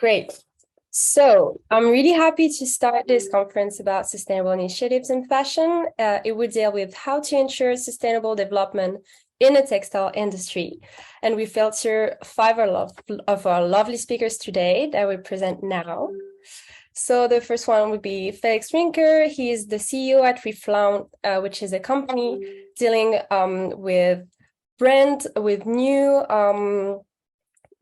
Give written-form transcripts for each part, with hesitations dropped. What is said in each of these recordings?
Great. So I'm really happy to start this conference about sustainable initiatives in fashion. It would deal with how to ensure sustainable development in the textile industry. And we filter five of our lovely speakers today that we present now. So the first one would be Felix Rinker. He is the CEO at Reflown, which is a company dealing with brand, with new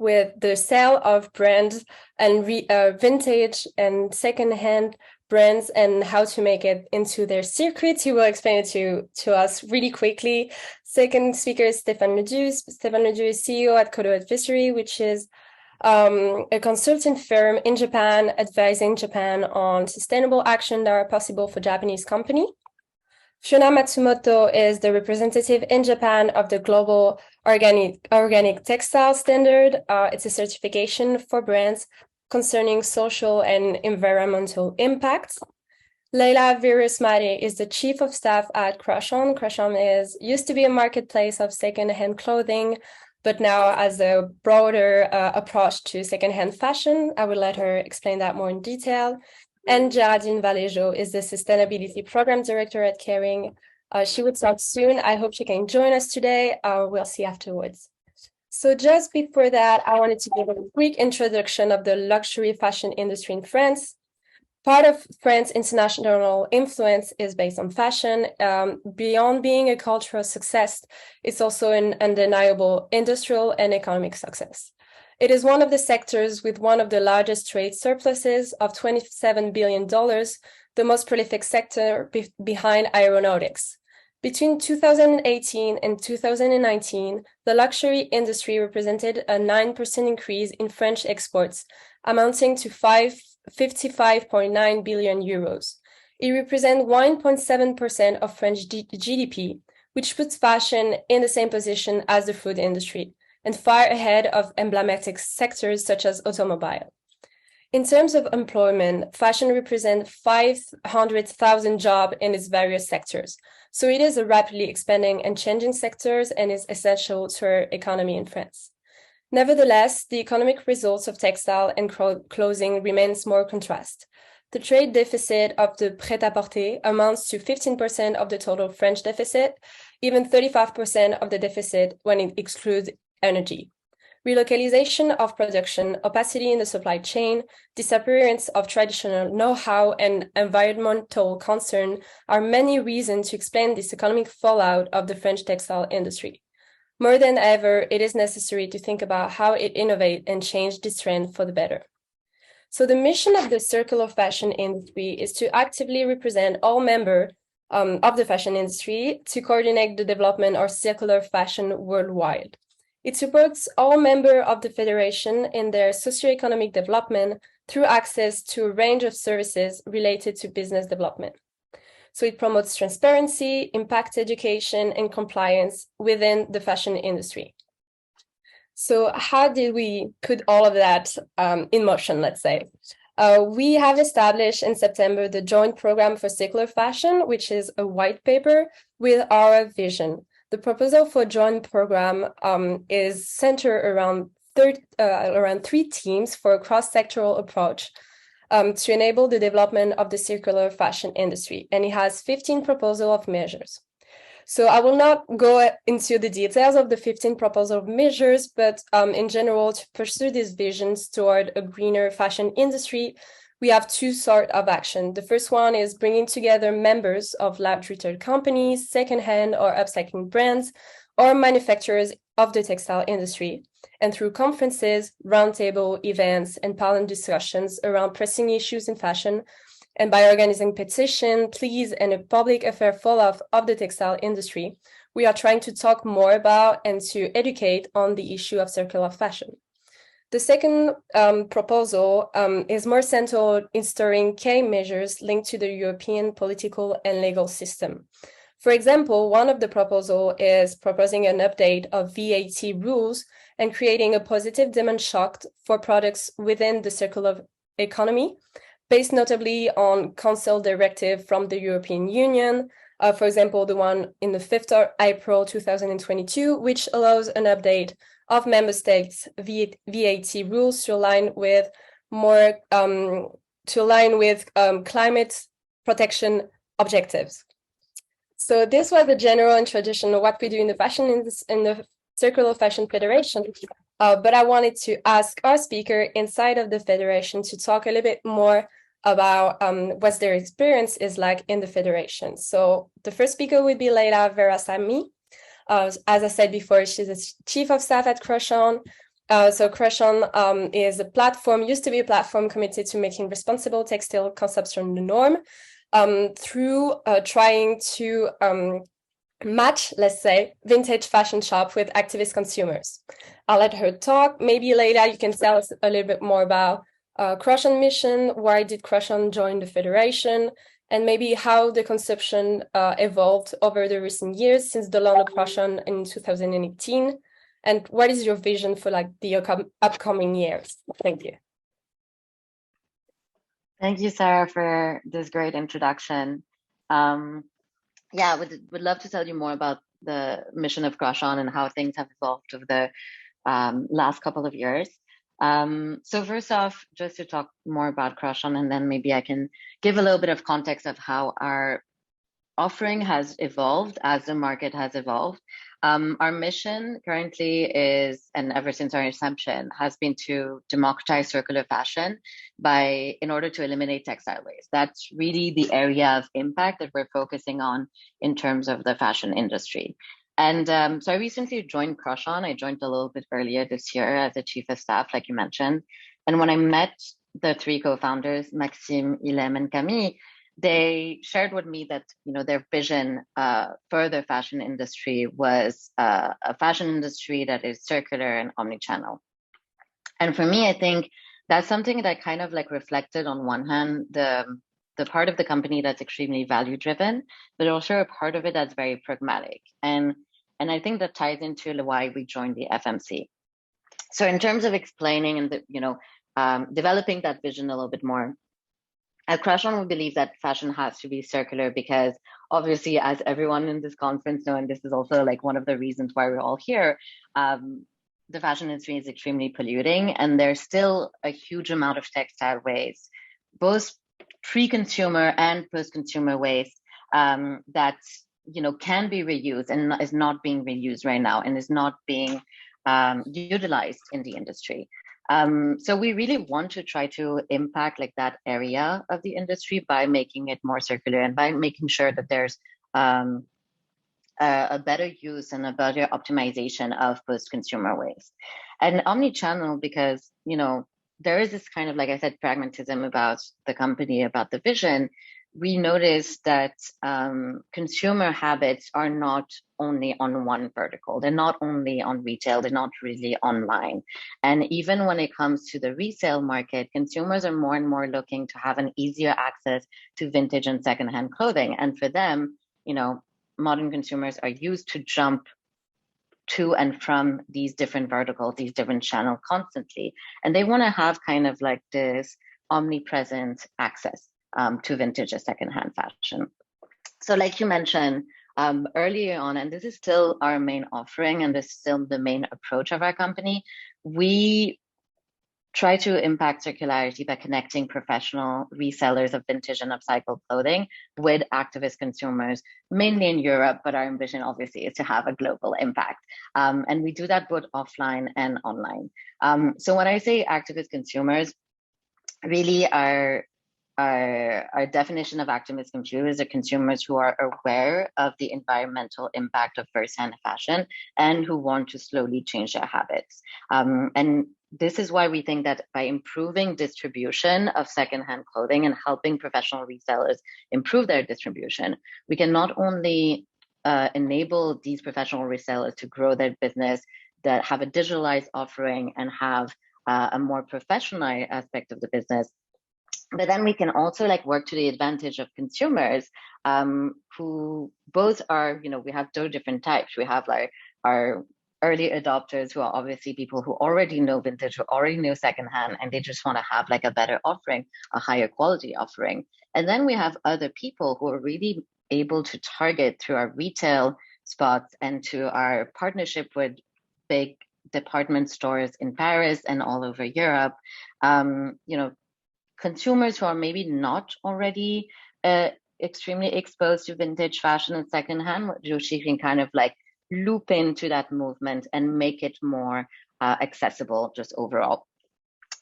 with the sale of brands and vintage and secondhand brands and how to make it into their circuit. He will explain it to us really quickly. Second speaker is Stéphane Ledoux. Stéphane Ledoux is CEO at Kodo Advisory, which is a consulting firm in Japan advising Japan on sustainable action that are possible for Japanese company. Fiona Matsumoto is the representative in Japan of the Global Organic Textile Standard. It's a certification for brands concerning social and environmental impacts. Leila Virusmati is the chief of staff at Krashon. Krashon used to be a marketplace of secondhand clothing, but now has a broader approach to secondhand fashion. I will let her explain that more in detail. And Geraldine Valéjo is the Sustainability Program Director at Kering. She would start soon. I hope she can join us today. We'll see afterwards. So just before that, I wanted to give a quick introduction of the luxury fashion industry in France. Part of France's international influence is based on fashion. Beyond being a cultural success, it's also an undeniable industrial and economic success. It is one of the sectors with one of the largest trade surpluses of $27 billion, the most prolific sector behind aeronautics. Between 2018 and 2019, the luxury industry represented a 9% increase in French exports, amounting to 55.9 billion euros. It represents 1.7% of French GDP, which puts fashion in the same position as the food industry, and far ahead of emblematic sectors such as automobile. In terms of employment, fashion represents 500,000 jobs in its various sectors. So it is a rapidly expanding and changing sector and is essential to our economy in France. Nevertheless, the economic results of textile and clothing remains more contrast. The trade deficit of the prêt-à-porter amounts to 15% of the total French deficit, even 35% of the deficit when it excludes energy. Relocalization of production, opacity in the supply chain, disappearance of traditional know-how, and environmental concern are many reasons to explain this economic fallout of the French textile industry. More than ever, it is necessary to think about how it innovate and change this trend for the better. So the mission of the circular fashion industry is to actively represent all members of the fashion industry to coordinate the development of circular fashion worldwide. It supports all members of the Fédération in their socioeconomic development through access to a range of services related to business development. So it promotes transparency, impact education, and compliance within the fashion industry. So how did we put all of that in motion, let's say? We have established in September the Joint Program for Circular Fashion, which is a white paper with our vision. The proposal for joint program is centered around three themes for a cross-sectoral approach to enable the development of the circular fashion industry. And it has 15 proposals of measures. So I will not go into the details of the 15 proposal of measures, but in general, to pursue these visions toward a greener fashion industry, we have two sorts of action. The first one is bringing together members of large retail companies, secondhand or upcycling brands, or manufacturers of the textile industry. And through conferences, roundtable events, and panel discussions around pressing issues in fashion, and by organizing petitions, pleas, and a public affair follow-up of the textile industry, we are trying to talk more about and to educate on the issue of circular fashion. The second proposal is more central in stirring key measures linked to the European political and legal system. For example, one of the proposals is proposing an update of VAT rules and creating a positive demand shock for products within the circular economy, based notably on Council directive from the European Union, for example, the one in the 5th of April 2022, which allows an update of member states' VAT rules to align with more to align with climate protection objectives. So this was the general introduction of what we do in the fashion in the Circular Fashion Federation. But I wanted to ask our speaker inside of the Federation to talk a little bit more about what their experience is like in the Federation. So the first speaker would be Leila Verasamy. As I said before, she's the Chief of Staff at Crush-On. So Crush-On is a platform, used to be a platform committed to making responsible textile consumption the norm through trying to match, let's say, vintage fashion shop with activist consumers. I'll let her talk. Maybe Leila, you can tell us a little bit more about Crush-On mission, why did Crush-On join the Federation, and maybe how the conception evolved over the recent years since the launch of Crush-On in 2018, and what is your vision for like the upcoming years? Thank you. Thank you, Sarah, for this great introduction. Yeah, would love to tell you more about the mission of Crush-On and how things have evolved over the last couple of years. So first off, just to talk more about Crush-On, and then maybe I can give a little bit of context of how our offering has evolved as the market has evolved. Our mission currently is, and ever since our inception, has been to democratize circular fashion in order to eliminate textile waste. That's really the area of impact that we're focusing on in terms of the fashion industry. And so I recently joined Crush-On. I joined a little bit earlier this year as a chief of staff, like you mentioned. And when I met the three co-founders, Maxime, Ilem, and Camille, they shared with me that their vision for the fashion industry was a fashion industry that is circular and omnichannel. And for me, I think that's something that kind of like reflected on one hand the part of the company that's extremely value driven, but also a part of it that's very pragmatic. And I think that ties into why we joined the FMC. So in terms of explaining and developing that vision a little bit more, at Crush-On, we believe that fashion has to be circular because obviously, as everyone in this conference knows, and this is also like one of the reasons why we're all here, the fashion industry is extremely polluting, and there's still a huge amount of textile waste, both pre-consumer and post-consumer waste that can be reused and is not being reused right now and is not being utilized in the industry. So we really want to try to impact like that area of the industry by making it more circular and by making sure that there's a better use and a better optimization of post-consumer waste. And omnichannel, because there is this kind of, like I said, pragmatism about the company, about the vision. We noticed that consumer habits are not only on one vertical. They're not only on retail. They're not really online. And even when it comes to the resale market, consumers are more and more looking to have an easier access to vintage and secondhand clothing. And for them, modern consumers are used to jump to and from these different verticals, these different channels constantly. And they want to have kind of like this omnipresent access to vintage and secondhand fashion. So like you mentioned earlier on, and this is still our main offering and this is still the main approach of our company, we try to impact circularity by connecting professional resellers of vintage and upcycled clothing with activist consumers, mainly in Europe, but our ambition obviously is to have a global impact. And we do that both offline and online. So when I say activist consumers, really our definition of activist consumers are consumers who are aware of the environmental impact of first-hand fashion and who want to slowly change their habits. And this is why we think that by improving distribution of secondhand clothing and helping professional resellers improve their distribution, we can not only enable these professional resellers to grow their business, that have a digitalized offering and have a more professional aspect of the business, but then we can also like work to the advantage of consumers who both are, we have two different types. We have like our early adopters who are obviously people who already know vintage, who already know secondhand, and they just want to have like a better offering, a higher quality offering. And then we have other people who are really able to target through our retail spots and to our partnership with big department stores in Paris and all over Europe, consumers who are maybe not already extremely exposed to vintage fashion and secondhand, Joshi can kind of like loop into that movement and make it more accessible just overall.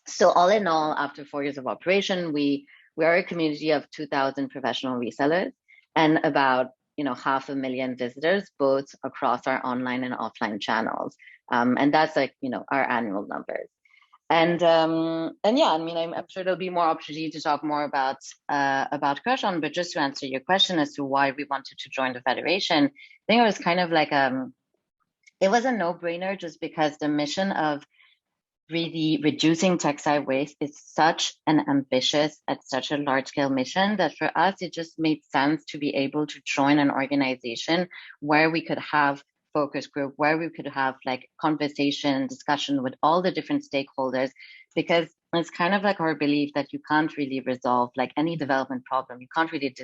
So all in all, after 4 years of operation, we are a community of 2,000 professional resellers and about 500,000 visitors, both across our online and offline channels. And that's like, our annual numbers. And yeah, I mean, I'm sure there'll be more opportunity to talk more about Crush On, but just to answer your question as to why we wanted to join the Federation, I think it was kind of like, it was a no-brainer just because the mission of really reducing textile waste is such an ambitious at such a large scale mission that for us, it just made sense to be able to join an organization where we could have focus group, where we could have like conversation, discussion with all the different stakeholders, because it's kind of like our belief that you can't really resolve like any development problem. You can't really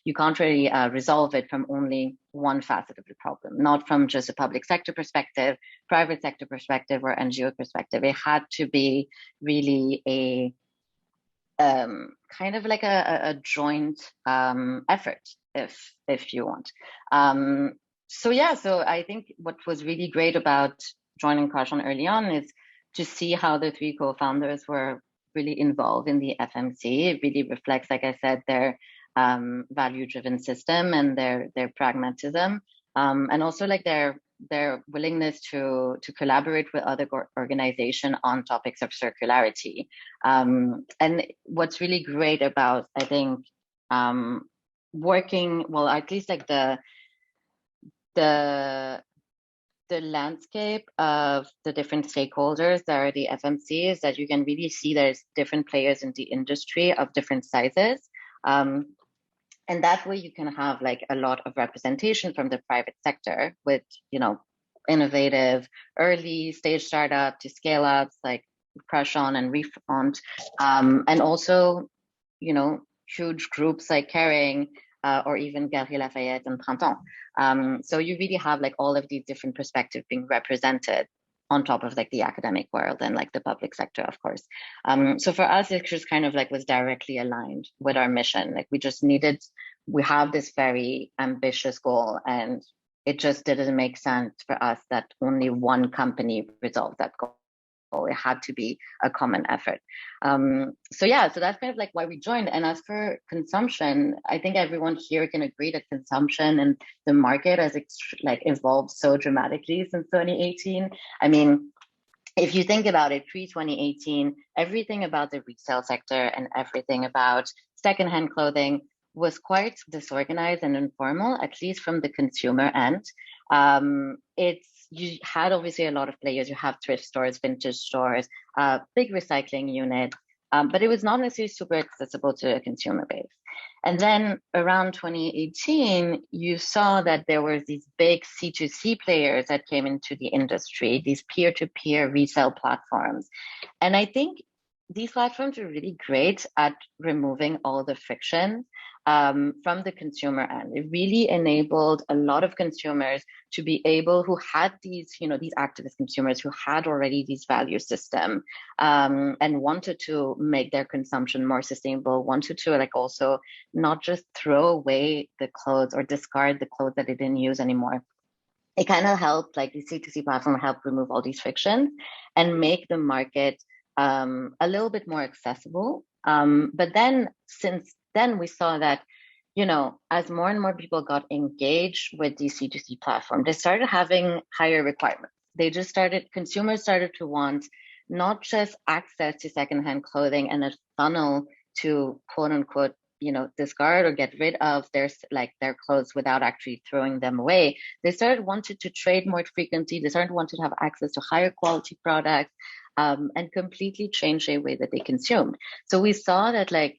you can't really resolve it from only one facet of the problem, not from just a public sector perspective, private sector perspective, or NGO perspective. It had to be really a kind of like a joint effort, if you want. So I think what was really great about joining Crush On early on is to see how the three co-founders were really involved in the FMC. It really reflects, like I said, their value-driven system and their pragmatism, and also like their willingness to collaborate with other organizations on topics of circularity. And what's really great about, I think, working, well, at least like the landscape of the different stakeholders that are the FMC is that you can really see there's different players in the industry of different sizes. And that way you can have like a lot of representation from the private sector with, innovative early stage startup to scale ups like Crush On and Refund, and also, huge groups like Caring, or even Galeries Lafayette and Printemps. So you really have like all of these different perspectives being represented on top of like the academic world and like the public sector, of course. So for us, it just kind of like was directly aligned with our mission. Like we have this very ambitious goal, and it just didn't make sense for us that only one company resolved that goal. It had to be a common effort. So that's kind of like why we joined. And as for consumption, I think everyone here can agree that consumption and the market has evolved so dramatically since 2018. I mean, if you think about it, pre-2018, everything about the resale sector and everything about secondhand clothing was quite disorganized and informal, at least from the consumer end. You had obviously a lot of players. You have thrift stores, vintage stores, big recycling units, but it was not necessarily super accessible to a consumer base. And then around 2018, you saw that there were these big C2C players that came into the industry, these peer-to-peer resale platforms. And I think these platforms are really great at removing all the friction from the consumer end. It really enabled a lot of consumers to be able, who had these activist consumers who had already these value system, and wanted to make their consumption more sustainable, wanted to like also not just throw away the clothes or discard the clothes that they didn't use anymore. It kind of helped, like the C2C platform helped remove all these frictions and make the market a little bit more accessible. But then since then we saw that, as more and more people got engaged with the C2C platform, they started having higher requirements. Consumers started to want not just access to secondhand clothing and a funnel to quote unquote, discard or get rid of their clothes without actually throwing them away. They started wanting to trade more frequently. They started wanting to have access to higher quality products, and completely change the way that they consumed. So we saw that the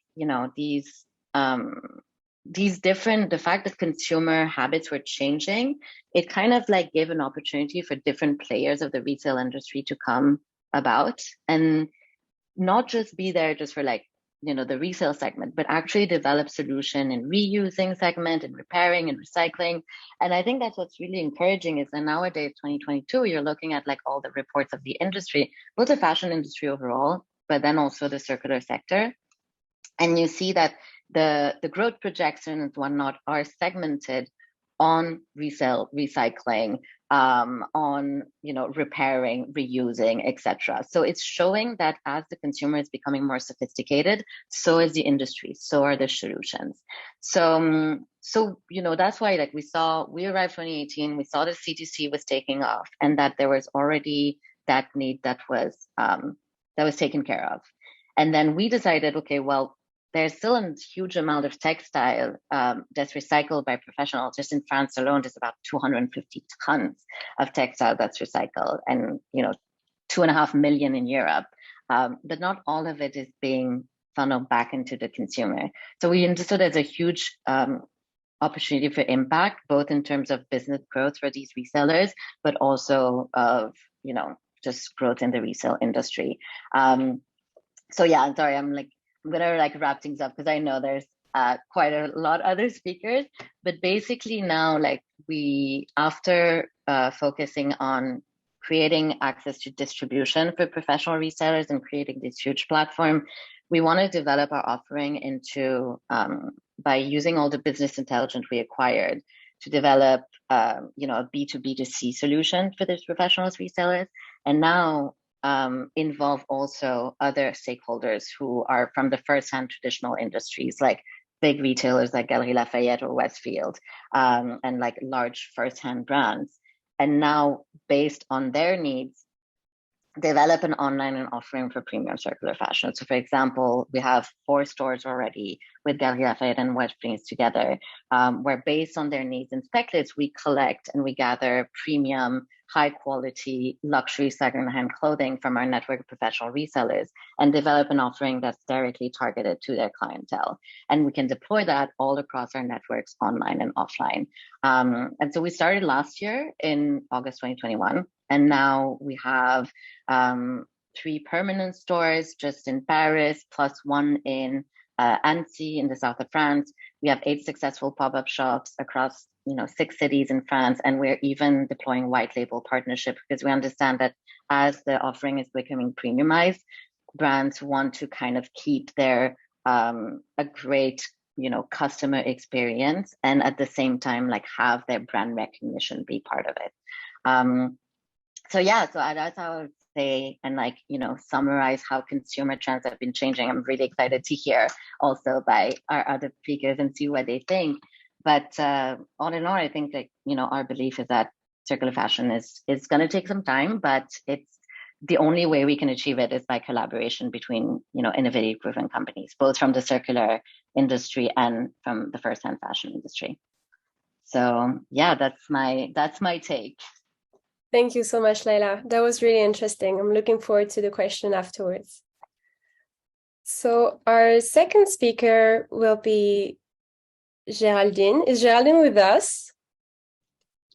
fact that consumer habits were changing, it kind of like gave an opportunity for different players of the retail industry to come about and not just be there just for like the resale segment, but actually develop solution in reusing segment and repairing and recycling. And I think that's what's really encouraging is that nowadays, 2022, you're looking at like all the reports of the industry, both the fashion industry overall, but then also the circular sector. And you see that the growth projections, whatnot, are segmented on resale, recycling, on repairing, reusing, etc. So it's showing that as the consumer is becoming more sophisticated, so is the industry, so are the solutions. So that's why like we arrived 2018, we saw the C2C was taking off, and that there was already that need that was taken care of. And then we decided, okay, well, there's still a huge amount of textile that's recycled by professionals. Just in France alone, there's about 250 tons of textile that's recycled, and 2.5 million in Europe. But not all of it is being funneled back into the consumer. So we understood there's a huge opportunity for impact, both in terms of business growth for these resellers, but also of just growth in the resale industry. So yeah, sorry, I'm gonna wrap things up because I know there's quite a lot other speakers, but basically now we after focusing on creating access to distribution for professional resellers and creating this huge platform, we want to develop our offering into by using all the business intelligence we acquired to develop a B2B2C solution for these professionals resellers, and now involve also other stakeholders who are from the first-hand traditional industries, like big retailers like Galeries Lafayette or Westfield, and like large first-hand brands. And now, based on their needs, develop an online and offering for premium circular fashion. So for example, we have 4 stores already with Galeries Lafayette and Westfield together, where based on their needs and spec lists, we collect and we gather premium, high quality, luxury secondhand clothing from our network of professional resellers and develop an offering that's directly targeted to their clientele. And we can deploy that all across our networks, online and offline. And so we started last year in August 2021. And now we have 3 permanent stores just in Paris, plus 1 in Annecy in the south of France. We have 8 successful pop-up shops across 6 cities in France, and we're even deploying white label partnership because we understand that as the offering is becoming premiumized, brands want to kind of keep their a great customer experience, and at the same time have their brand recognition be part of it. So that's how I would say and summarize how consumer trends have been changing. I'm really excited to hear also by our other speakers and see what they think. But all in all, I think our belief is that circular fashion is going to take some time, but it's the only way we can achieve it is by collaboration between innovative proven companies, both from the circular industry and from the first-hand fashion industry. So yeah, that's my take. Thank you so much, Leila. That was really interesting. I'm looking forward to the question afterwards. So our second speaker will be Geraldine. Is Geraldine with us?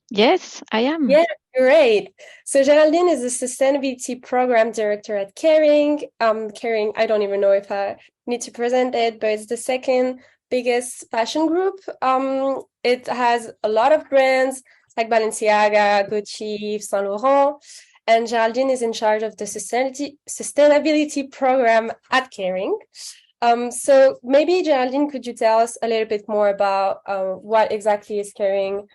Yes, I am. Yeah, great. So Geraldine is the Sustainability Program Director at Kering. Kering, I don't even know if I need to present it, but it's the second biggest fashion group. It has a lot of brands like Balenciaga, Gucci, Saint Laurent, and Geraldine is in charge of the sustainability program at Kering. So maybe Geraldine, could you tell us a little bit more about what exactly is Kering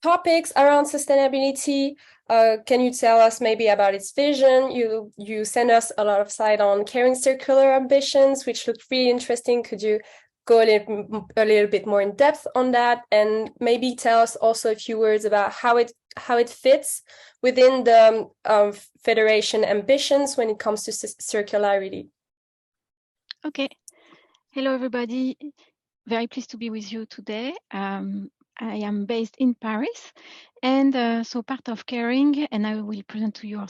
topics around sustainability? Can you tell us maybe about its vision? You send us a lot of slides on Kering's circular ambitions, which look really interesting. Could you go a little bit more in depth on that, and maybe tell us also a few words about how it fits within the Fédération ambitions when it comes to circularity? Okay. Hello, everybody. Very pleased to be with you today. I am based in Paris, and so part of Kering, and I will present to you our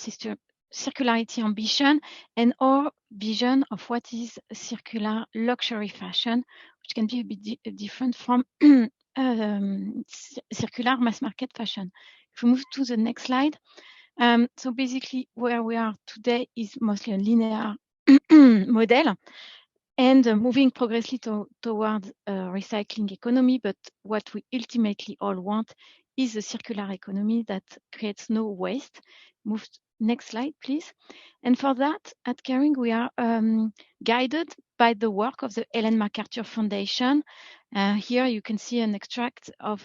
circularity ambition and our vision of what is circular luxury fashion, which can be a bit different from circular mass market fashion. If we move to the next slide. So basically where we are today is mostly a linear model. and moving progressively towards a recycling economy. But what we ultimately all want is a circular economy that creates no waste. Move next slide, please. And for that, at Caring, we are guided by the work of the Ellen MacArthur Foundation. Here you can see an extract of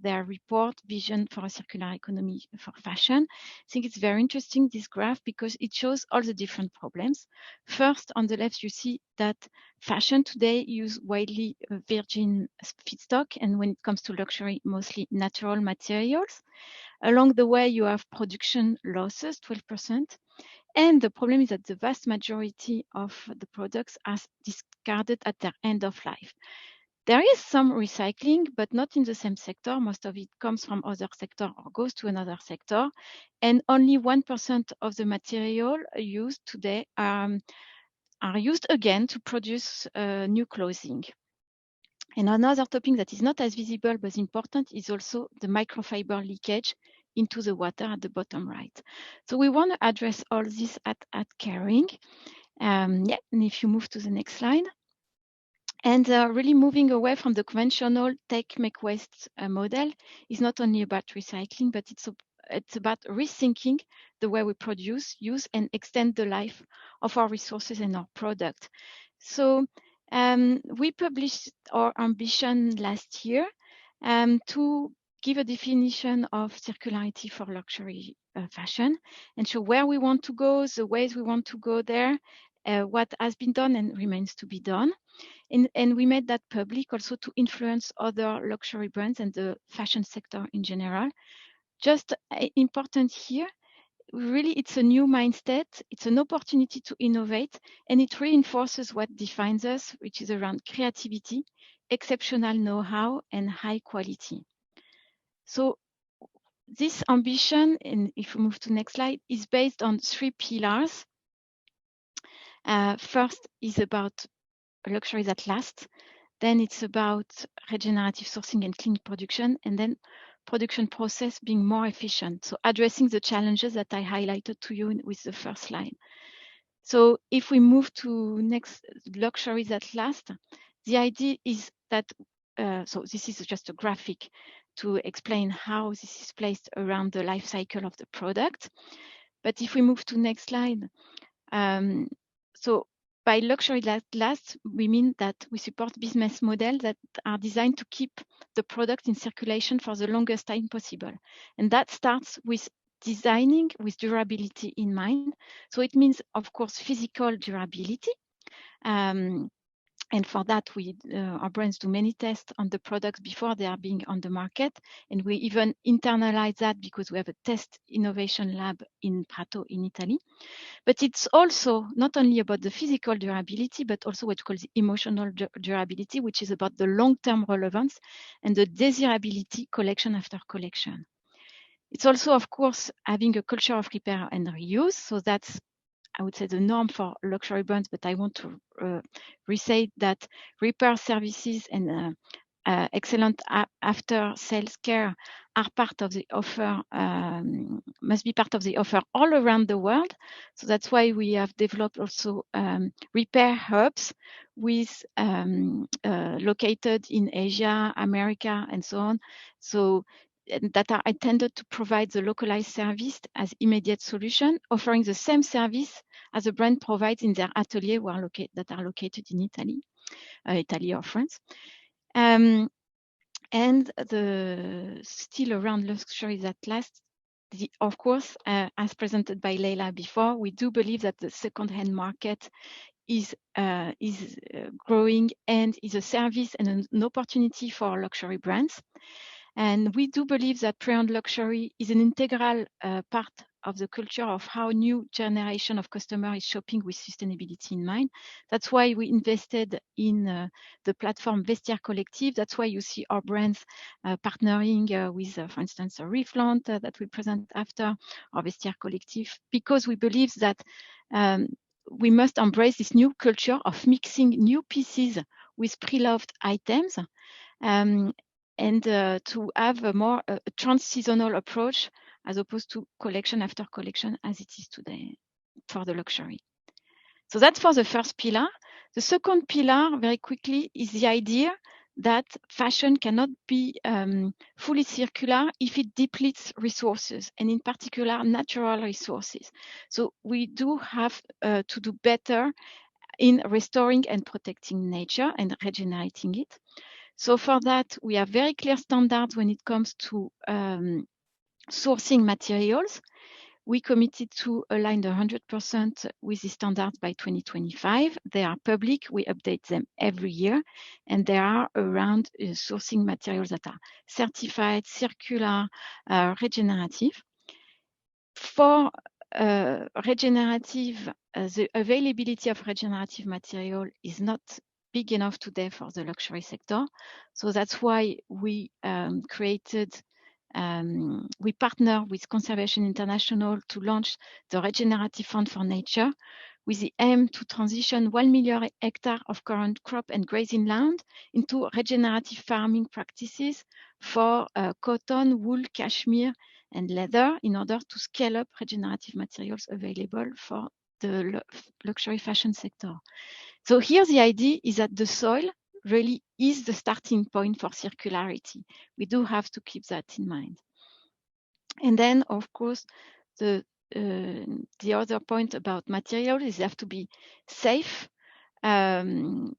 their report, Vision for a Circular Economy for Fashion. I think it's very interesting, this graph, because it shows all the different problems. First, on the left, you see that fashion today use widely virgin feedstock, and when it comes to luxury, mostly natural materials. Along the way, you have production losses, 12%. And the problem is that the vast majority of the products are discarded at their end of life. There is some recycling, but not in the same sector. Most of it comes from other sector or goes to another sector. And only 1% of the material used today are used again to produce new clothing. And another topic that is not as visible but important is also the microfiber leakage into the water at the bottom right. So we want to address all this at Caring. And if you move to the next slide. And really moving away from the conventional take, make, waste model is not only about recycling, but it's about rethinking the way we produce, use, and extend the life of our resources and our product. So we published our ambition last year to give a definition of circularity for luxury fashion and show where we want to go, the ways we want to go there, what has been done and remains to be done. And we made that public also to influence other luxury brands and the fashion sector in general. Just important here, really it's a new mindset, it's an opportunity to innovate, and it reinforces what defines us, which is around creativity, exceptional know-how, and high quality. So this ambition, and if we move to the next slide, is based on 3 pillars. First is about luxury that lasts. Then it's about regenerative sourcing and clean production, and then production process being more efficient. So addressing the challenges that I highlighted to you with the first slide. So if we move to next, luxury that lasts, the idea is that, so this is just a graphic to explain how this is placed around the life cycle of the product. But if we move to next slide, so by luxury that lasts, we mean that we support business models that are designed to keep the product in circulation for the longest time possible. And that starts with designing with durability in mind. So it means, of course, physical durability. And for that, our brands do many tests on the products before they are being on the market. And we even internalize that because we have a test innovation lab in Prato in Italy. But it's also not only about the physical durability, but also what we call the emotional durability, which is about the long-term relevance and the desirability collection after collection. It's also, of course, having a culture of repair and reuse. So that's, I would say, the norm for luxury brands, but I want to re-say that repair services and excellent after sales care are part of the offer, must be part of the offer all around the world. So that's why we have developed also repair hubs with located in Asia, America, and so on. So that are intended to provide the localized service as immediate solution, offering the same service as a brand provides in their atelier that are located in Italy or France. And still around luxury that lasts, of course, as presented by Leila before, we do believe that the second-hand market is growing and is a service and an opportunity for luxury brands. And we do believe that pre-owned luxury is an integral part of the culture of how new generation of customers is shopping with sustainability in mind. That's why we invested in the platform Vestiaire Collective. That's why you see our brands partnering with, for instance, a Reflaunt that we present after, or Vestiaire Collective, because we believe that we must embrace this new culture of mixing new pieces with pre-loved items. And to have a more trans-seasonal approach as opposed to collection after collection as it is today for the luxury. So that's for the first pillar. The second pillar, very quickly, is the idea that fashion cannot be fully circular if it depletes resources, and in particular, natural resources. So we do have to do better in restoring and protecting nature and regenerating it. So for that, we have very clear standards when it comes to sourcing materials. We committed to align 100% with the standards by 2025. They are public. We update them every year. And they are around sourcing materials that are certified, circular, regenerative. For regenerative, the availability of regenerative material is not big enough today for the luxury sector. So that's why we we partner with Conservation International to launch the Regenerative Fund for Nature with the aim to transition 1 million hectares of current crop and grazing land into regenerative farming practices for cotton, wool, cashmere, and leather in order to scale up regenerative materials available for the luxury fashion sector. So here the idea is that the soil really is the starting point for circularity. We do have to keep that in mind. And then, of course, the other point about materials is they have to be safe and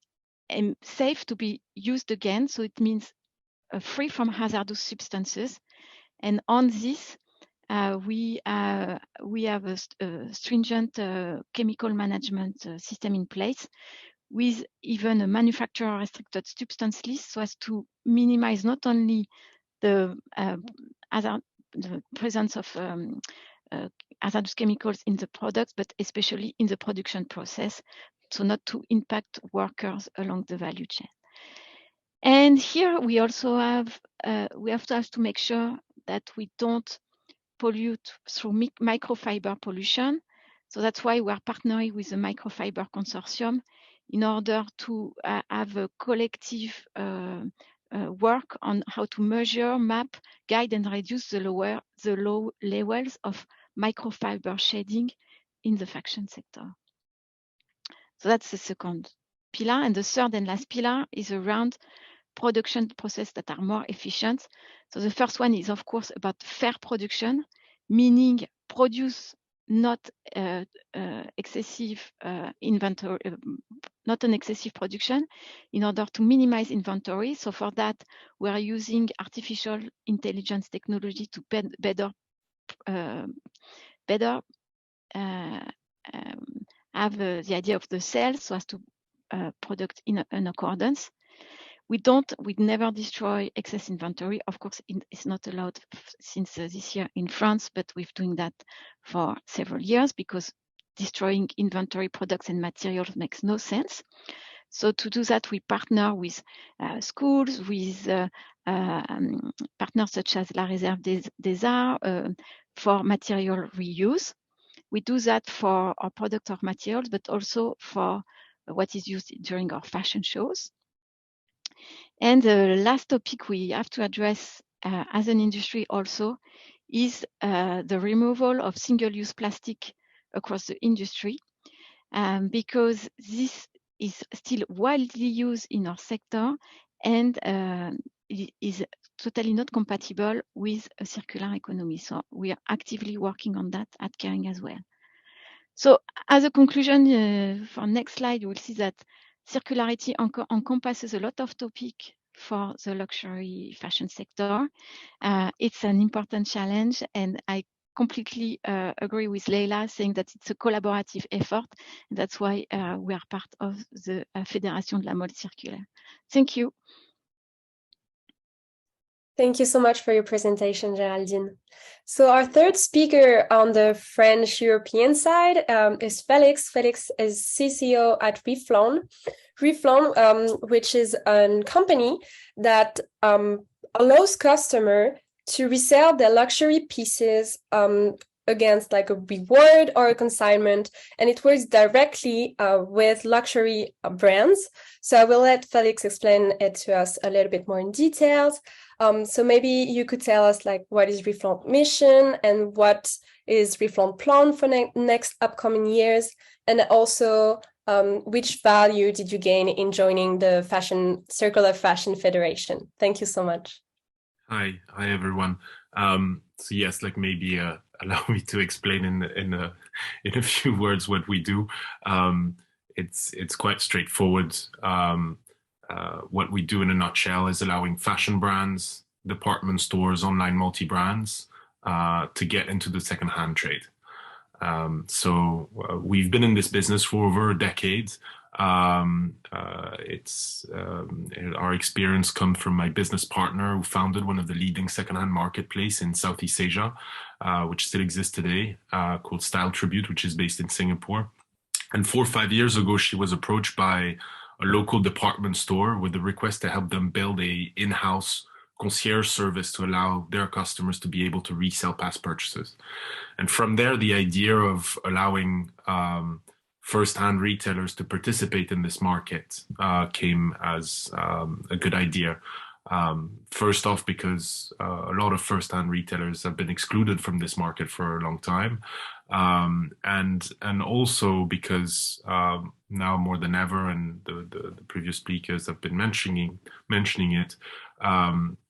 safe to be used again. So it means free from hazardous substances. And on this, we have a stringent chemical management system in place, with even a manufacturer restricted substance list, so as to minimize not only the presence of hazardous chemicals in the products, but especially in the production process, so not to impact workers along the value chain. And here we also have to make sure that we don't pollute through microfiber pollution. So that's why we are partnering with the Microfiber Consortium in order to have a collective work on how to measure, map, guide, and reduce the low levels of microfiber shading in the fashion sector. So that's the second pillar. And the third and last pillar is around production processes that are more efficient. So the first one is, of course, about fair production, meaning produce not excessive inventory, not an excessive production, in order to minimize inventory. So for that, we are using artificial intelligence technology to better have the idea of the sales, so as to product in accordance. We never destroy excess inventory. Of course, it's not allowed since this year in France, but we've doing that for several years because destroying inventory products and materials makes no sense. So to do that, we partner with schools, with partners such as La Réserve des Arts for material reuse. We do that for our product or materials, but also for what is used during our fashion shows. And the last topic we have to address as an industry also is the removal of single-use plastic across the industry, because this is still widely used in our sector and it is totally not compatible with a circular economy. So we are actively working on that at Kering as well. So as a conclusion, for next slide, you will see that circularity encompasses a lot of topics for the luxury fashion sector. It's an important challenge, and I completely agree with Leila saying that it's a collaborative effort. And that's why we are part of the Fédération de la mode circulaire. Thank you. Thank you so much for your presentation, Géraldine. So our third speaker on the French-European side is Felix. Felix is CCO at Reflon. Reflon, which is a company that allows customers to resell their luxury pieces against like a reward or a consignment, and it works directly with luxury brands. So I will let Felix explain it to us a little bit more in details. So maybe you could tell us like what is Reflon mission and what is Reflon plan for next upcoming years, and also which value did you gain in joining the Circular Fashion Federation? Thank you so much. Hi everyone. So yes, like maybe allow me to explain in a few words what we do. It's quite straightforward. What we do in a nutshell is allowing fashion brands, department stores, online multi-brands to get into the second-hand trade. So we've been in this business for over a decade. Our experience comes from my business partner who founded one of the leading second-hand marketplace in Southeast Asia, which still exists today, called Style Tribute, which is based in Singapore. And 4 or 5 years ago, she was approached by a local department store with a request to help them build a in-house concierge service to allow their customers to be able to resell past purchases. And from there, the idea of allowing first-hand retailers to participate in this market came as a good idea. First off, because a lot of first-hand retailers have been excluded from this market for a long time. And also because now more than ever, and the previous speakers have been mentioning it,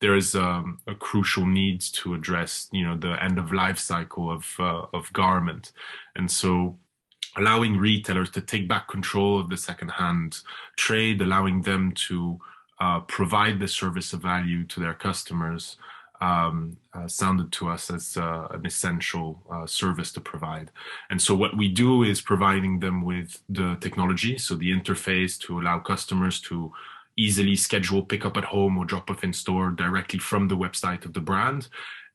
there is a crucial need to address, the end of life cycle of garment, and so allowing retailers to take back control of the second-hand trade, allowing them to provide the service of value to their customers, sounded to us as an essential service to provide. And so what we do is providing them with the technology, so the interface to allow customers to easily schedule pickup at home or drop off in store directly from the website of the brand,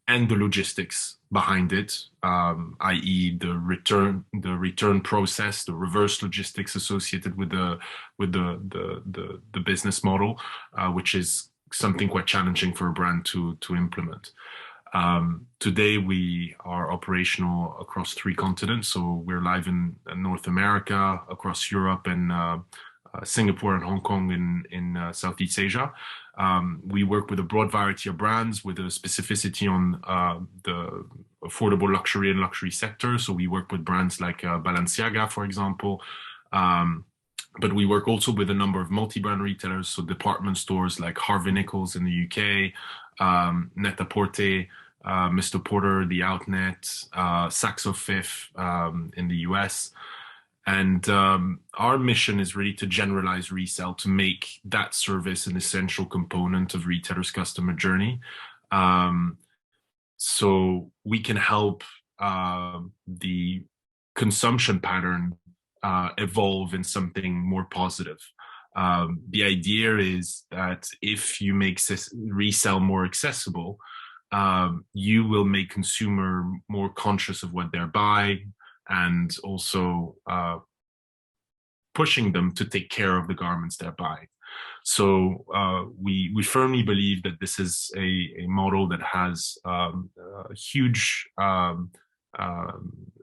and the logistics behind it, i.e. the return process, the reverse logistics associated with the business model, which is something quite challenging for a brand to implement. Today we are operational across 3 continents, so we're live in North America, across Europe, and Singapore and Hong Kong in Southeast Asia. We work with a broad variety of brands with a specificity on the affordable luxury and luxury sector. So we work with brands like Balenciaga, for example. But we work also with a number of multi-brand retailers, so department stores like Harvey Nichols in the UK, Net-a-Porter, Mr. Porter, The Outnet, Saks Fifth in the US. And our mission is really to generalize resale, to make that service an essential component of retailers' customer journey. So we can help the consumption pattern evolve in something more positive. The idea is that if you make resale more accessible, you will make consumer more conscious of what they're buying, and also pushing them to take care of the garments they're buying. So we firmly believe that this is a model that has a huge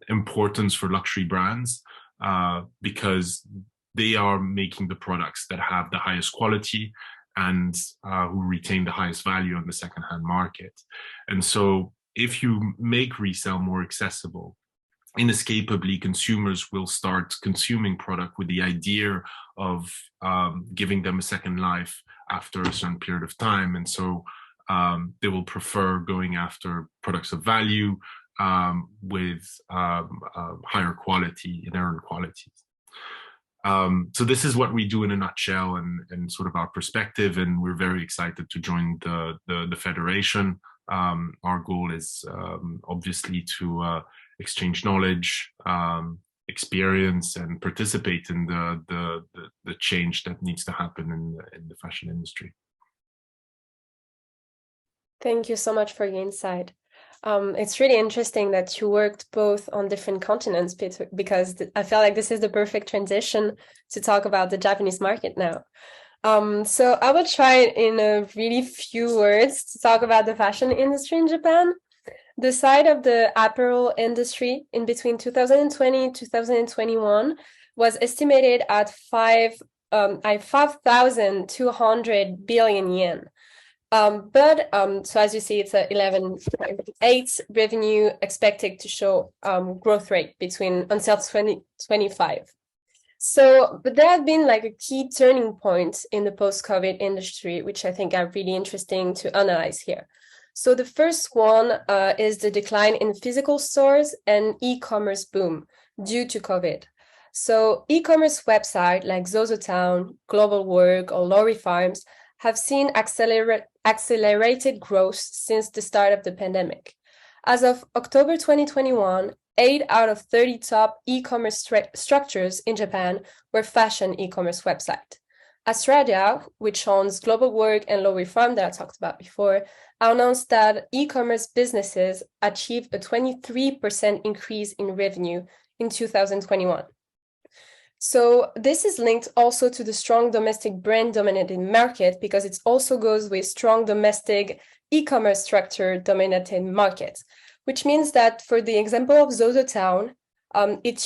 importance for luxury brands, because they are making the products that have the highest quality and who retain the highest value on the secondhand market. And so if you make resale more accessible, inescapably consumers will start consuming product with the idea of giving them a second life after a certain period of time. And so they will prefer going after products of value with higher quality, inherent qualities. So this is what we do in a nutshell, and sort of our perspective, and we're very excited to join the Federation. Our goal is obviously to exchange knowledge, experience, and participate in the change that needs to happen in the fashion industry. Thank you so much for your insight. It's really interesting that you worked both on different continents, because I feel like this is the perfect transition to talk about the Japanese market now. So I will try in a really few words to talk about the fashion industry in Japan. The size of the apparel industry in between 2020 and 2021 was estimated at 5,200 billion yen. But so as you see, it's a 11.8 revenue expected to show growth rate until 2025. But there have been like a key turning point in the post-COVID industry, which I think are really interesting to analyze here. So the first one is the decline in physical stores and e-commerce boom due to COVID. So e-commerce websites like ZozoTown, Global Work, or Lorry Farms have seen accelerated growth since the start of the pandemic. As of October 2021, 8 out of 30 top e-commerce structures in Japan were fashion e-commerce websites. Australia, which owns Global Work and Lorry Farm that I talked about before, announced that e-commerce businesses achieved a 23% increase in revenue in 2021. So this is linked also to the strong domestic brand-dominated market because it also goes with strong domestic e-commerce structure-dominated markets, which means that for the example of ZozoTown, it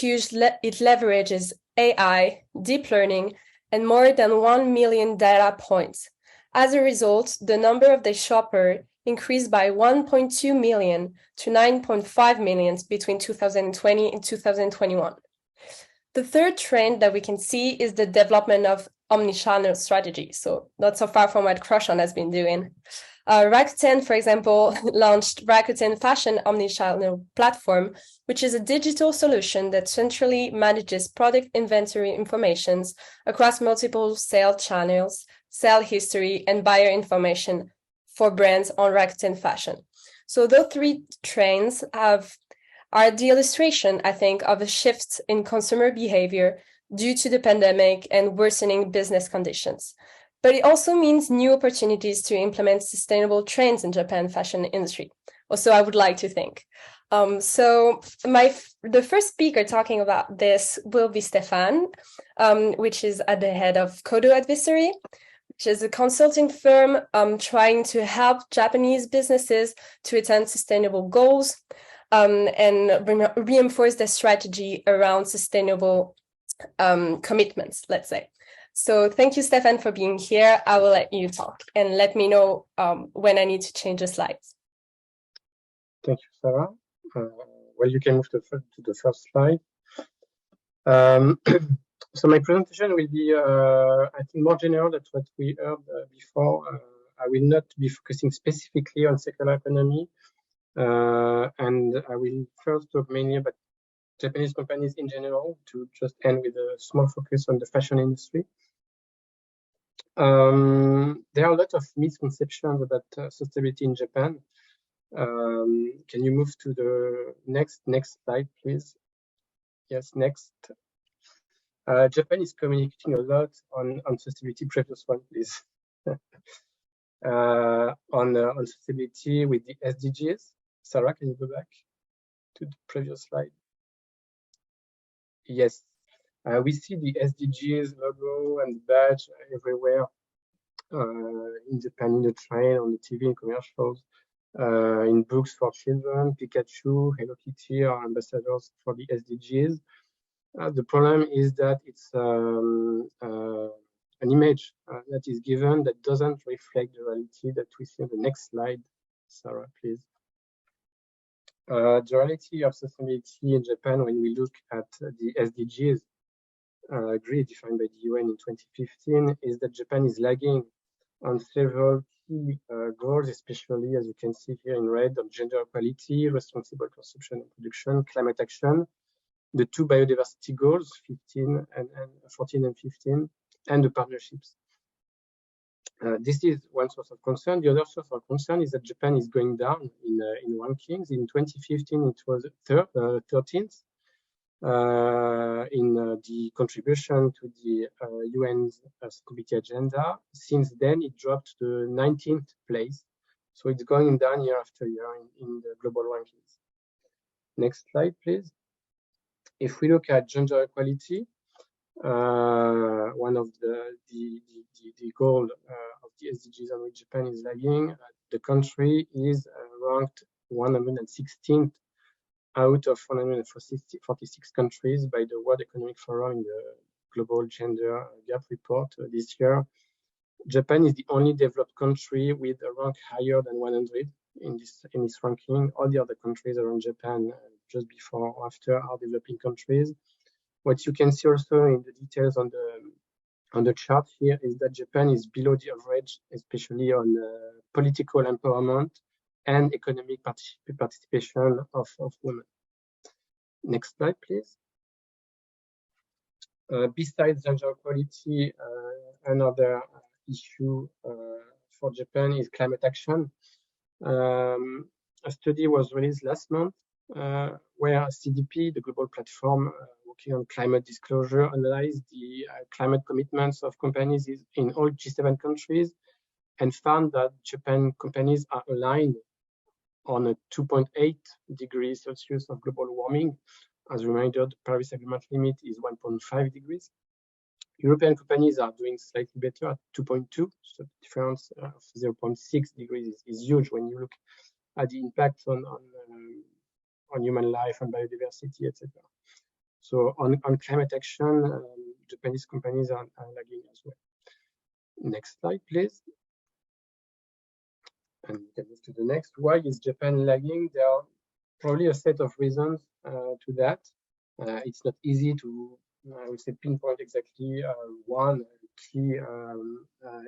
leverages AI, deep learning, and more than 1 million data points. As a result, the number of the shopper increased by 1.2 million to 9.5 million between 2020 and 2021. The third trend that we can see is the development of omnichannel strategy. So not so far from what Crochan has been doing. Rakuten, for example, launched Rakuten Fashion Omnichannel Platform, which is a digital solution that centrally manages product inventory information across multiple sales channels, sale history, and buyer information for brands on Rakuten Fashion. So those three trends are the illustration, I think, of a shift in consumer behavior due to the pandemic and worsening business conditions. But it also means new opportunities to implement sustainable trends in Japan fashion industry. Also, I would like to think. The first speaker talking about this will be Stefan, which is at the head of Kodo Advisory, which is a consulting firm trying to help Japanese businesses to attain sustainable goals and reinforce their strategy around sustainable commitments, let's say. So thank you, Stefan, for being here. I will let you talk and let me know when I need to change the slides. Thank you, Sarah. Well, you can move to the first slide. So my presentation will be, I think, more general than what we heard before. I will not be focusing specifically on circular economy, and I will first talk mainly about Japanese companies in general, to just end with a small focus on the fashion industry. There are a lot of misconceptions about sustainability in Japan. Can you move to the next slide, please? Yes, next. Japan is communicating a lot on sustainability. Previous one, please. On sustainability with the SDGs. Sarah, can you go back to the previous slide? Yes, we see the SDGs logo and badge everywhere in Japan, in the train, on the TV, in commercials, in books for children. Pikachu, Hello Kitty are ambassadors for the SDGs. The problem is that it's an image that is given that doesn't reflect the reality that we see on the next slide. Sarah, please. The reality of sustainability in Japan, when we look at the SDGs, agreed defined by the UN in 2015, is that Japan is lagging on several key goals, especially, as you can see here in red, on gender equality, responsible consumption and production, climate action, the two biodiversity goals, 14 and 15, and the partnerships. This is one source of concern. The other source of concern is that Japan is going down in rankings. In 2015, it was 13th in the contribution to the UN's sustainability agenda. Since then, it dropped to the 19th place. So it's going down year after year in the global rankings. Next slide, please. If we look at gender equality, one of the goal of the SDGs on which Japan is lagging, the country is ranked 116th out of 146 countries by the World Economic Forum in the Global Gender Gap Report this year. Japan is the only developed country with a rank higher than 100 in this ranking. All the other countries around Japan, just before or after, are developing countries. What you can see also in the details on the chart here is that Japan is below the average, especially on political empowerment and economic participation of women. Next slide, please. Besides gender equality, another issue for Japan is climate action. A study was released last month where CDP, the global platform working on climate disclosure, analyzed the climate commitments of companies in all G7 countries and found that Japan companies are aligned on a 2.8 degrees Celsius of global warming. As a reminder, the Paris Agreement limit is 1.5 degrees. European companies are doing slightly better at 2.2, so the difference of 0.6 degrees is huge when you look at the impact on human life, on biodiversity, etc. So on climate action, Japanese companies are lagging as well. Next slide, please. And we can move to the next. Why is Japan lagging? There are probably a set of reasons to that. It's not easy to, I would say, pinpoint exactly one key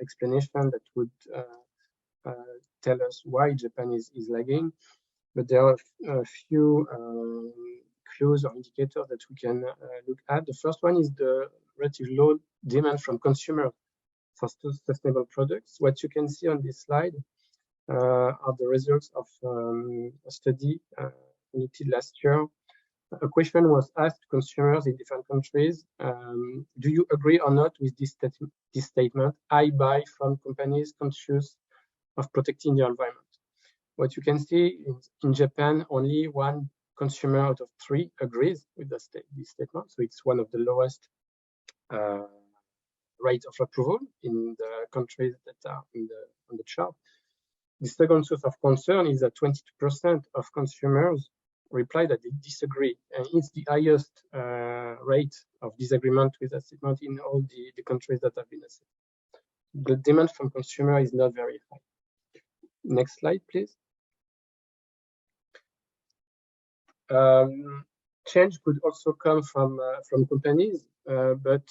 explanation that would tell us why Japan is lagging. But there are a few clues or indicators that we can look at. The first one is the relatively low demand from consumers for sustainable products. What you can see on this slide are the results of a study conducted last year. A question was asked to consumers in different countries. Do you agree or not with this statement? I buy from companies conscious of protecting the environment. What you can see is in Japan, only one consumer out of 3 agrees with this statement. So it's one of the lowest rate of approval in the countries that are on the chart. The second source of concern is that 22% of consumers reply that they disagree, and it's the highest rate of disagreement with that statement in all the countries that have been assessed. The demand from consumer is not very high. Next slide, please. Change could also come from companies, but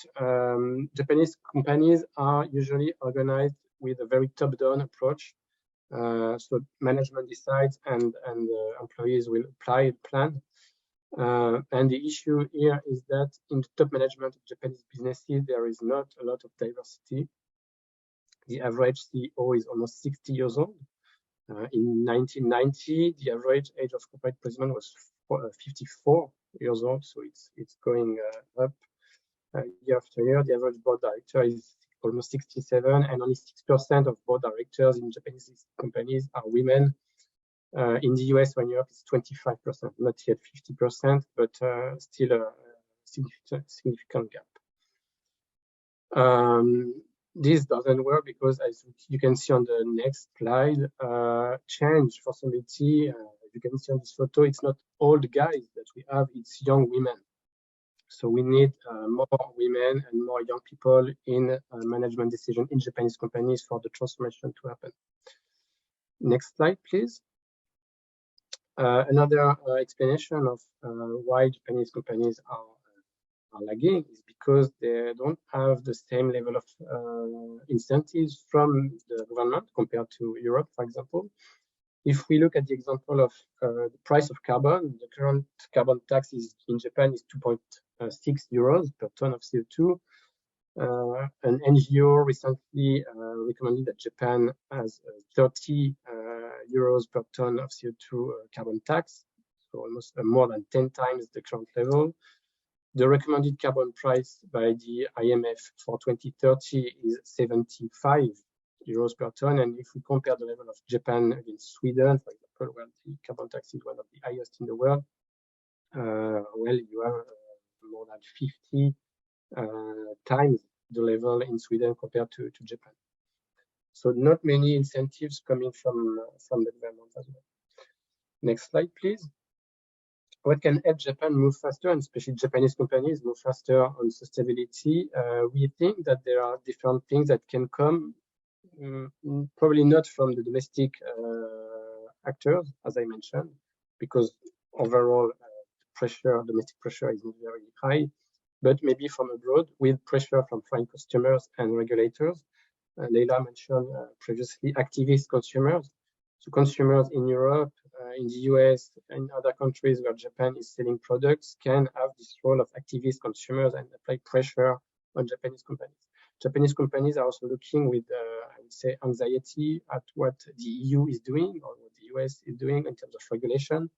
Japanese companies are usually organized with a very top-down approach. So management decides and employees will apply a plan. And the issue here is that in the top management of Japanese businesses, there is not a lot of diversity. The average CEO is almost 60 years old. In 1990, the average age of corporate president was 54 years old, so it's going up year after year. The average board director is almost 67, and only 6% of board directors in Japanese companies are women. In the US or in Europe, it's 25%, not yet 50%, but still a significant gap. This doesn't work because, as you can see on the next slide, change for somebody, you can see on this photo, it's not old guys that we have, it's young women. So we need more women and more young people in management decision in Japanese companies for the transformation to happen. Next slide, please. Another explanation of why Japanese companies are lagging is because they don't have the same level of incentives from the government compared to Europe, for example. If we look at the example of the price of carbon, the current carbon tax in Japan is 2.6 euros per ton of CO2. An NGO recently recommended that Japan has 30 euros per ton of CO2 carbon tax, so almost more than 10 times the current level. The recommended carbon price by the IMF for 2030 is 75 euros per ton. And if we compare the level of Japan against Sweden, for example, where the carbon tax is one of the highest in the world, well, you have more than 50 times the level in Sweden compared to Japan. So not many incentives coming from the government as well. Next slide, please. What can help Japan move faster, and especially Japanese companies move faster on sustainability? We think that there are different things that can come, probably not from the domestic actors, as I mentioned, because overall domestic pressure is not very high. but maybe from abroad with pressure from foreign customers and regulators. Leila mentioned previously activist consumers. So consumers in Europe, in the US, and other countries where Japan is selling products can have this role of activist consumers and apply pressure on Japanese companies. Japanese companies are also looking with, I would say, anxiety at what the EU is doing or what the US is doing in terms of regulation,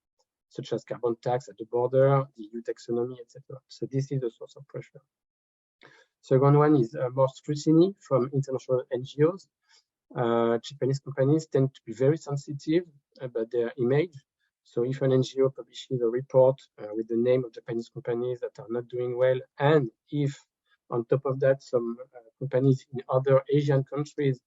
such as carbon tax at the border, the EU taxonomy, etc. So this is a source of pressure. Second one is more scrutiny from international NGOs. Japanese companies tend to be very sensitive about their image. So if an NGO publishes a report with the name of Japanese companies that are not doing well, and if on top of that some companies in other Asian countries,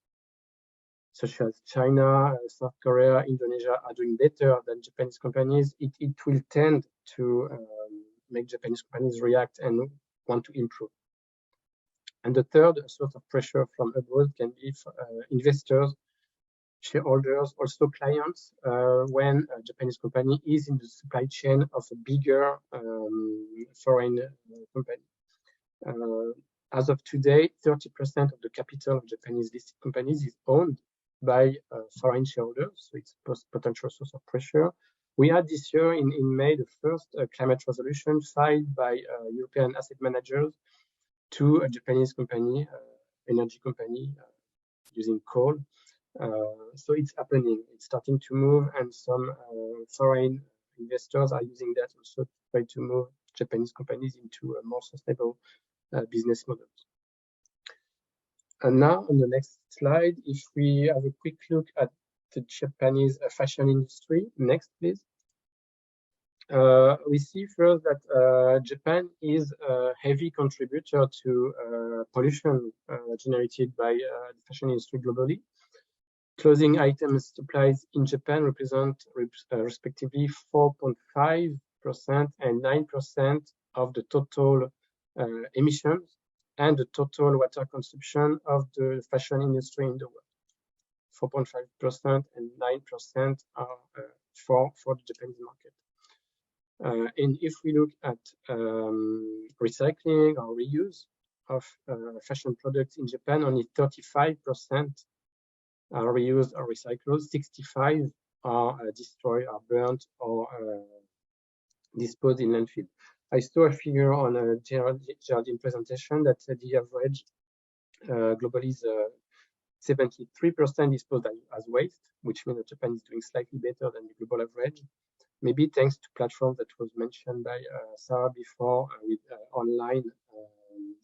such as China, South Korea, Indonesia, are doing better than Japanese companies, it will tend to make Japanese companies react and want to improve. And the third source of pressure from abroad can be investors, shareholders, also clients, when a Japanese company is in the supply chain of a bigger foreign company. As of today, 30% of the capital of Japanese listed companies is owned by foreign shareholders, so it's a potential source of pressure. We had this year in May the first climate resolution filed by European asset managers to a Japanese company, energy company using coal. So it's happening, it's starting to move, and some foreign investors are using that also to try to move Japanese companies into a more sustainable business models. And now on the next slide, if we have a quick look at the Japanese fashion industry, next please. We see first that Japan is a heavy contributor to pollution generated by the fashion industry globally. Clothing items supplies in Japan represent respectively 4.5% and 9% of the total emissions and the total water consumption of the fashion industry in the world. 4.5% and 9% are for the Japanese market. And if we look at recycling or reuse of fashion products in Japan, only 35% are reused or recycled, 65% are destroyed, are burnt, or disposed in landfill. I saw a figure on a Geraldine presentation that said the average globally is 73% disposed as waste, which means that Japan is doing slightly better than the global average. Maybe thanks to platforms that was mentioned by Sarah before with online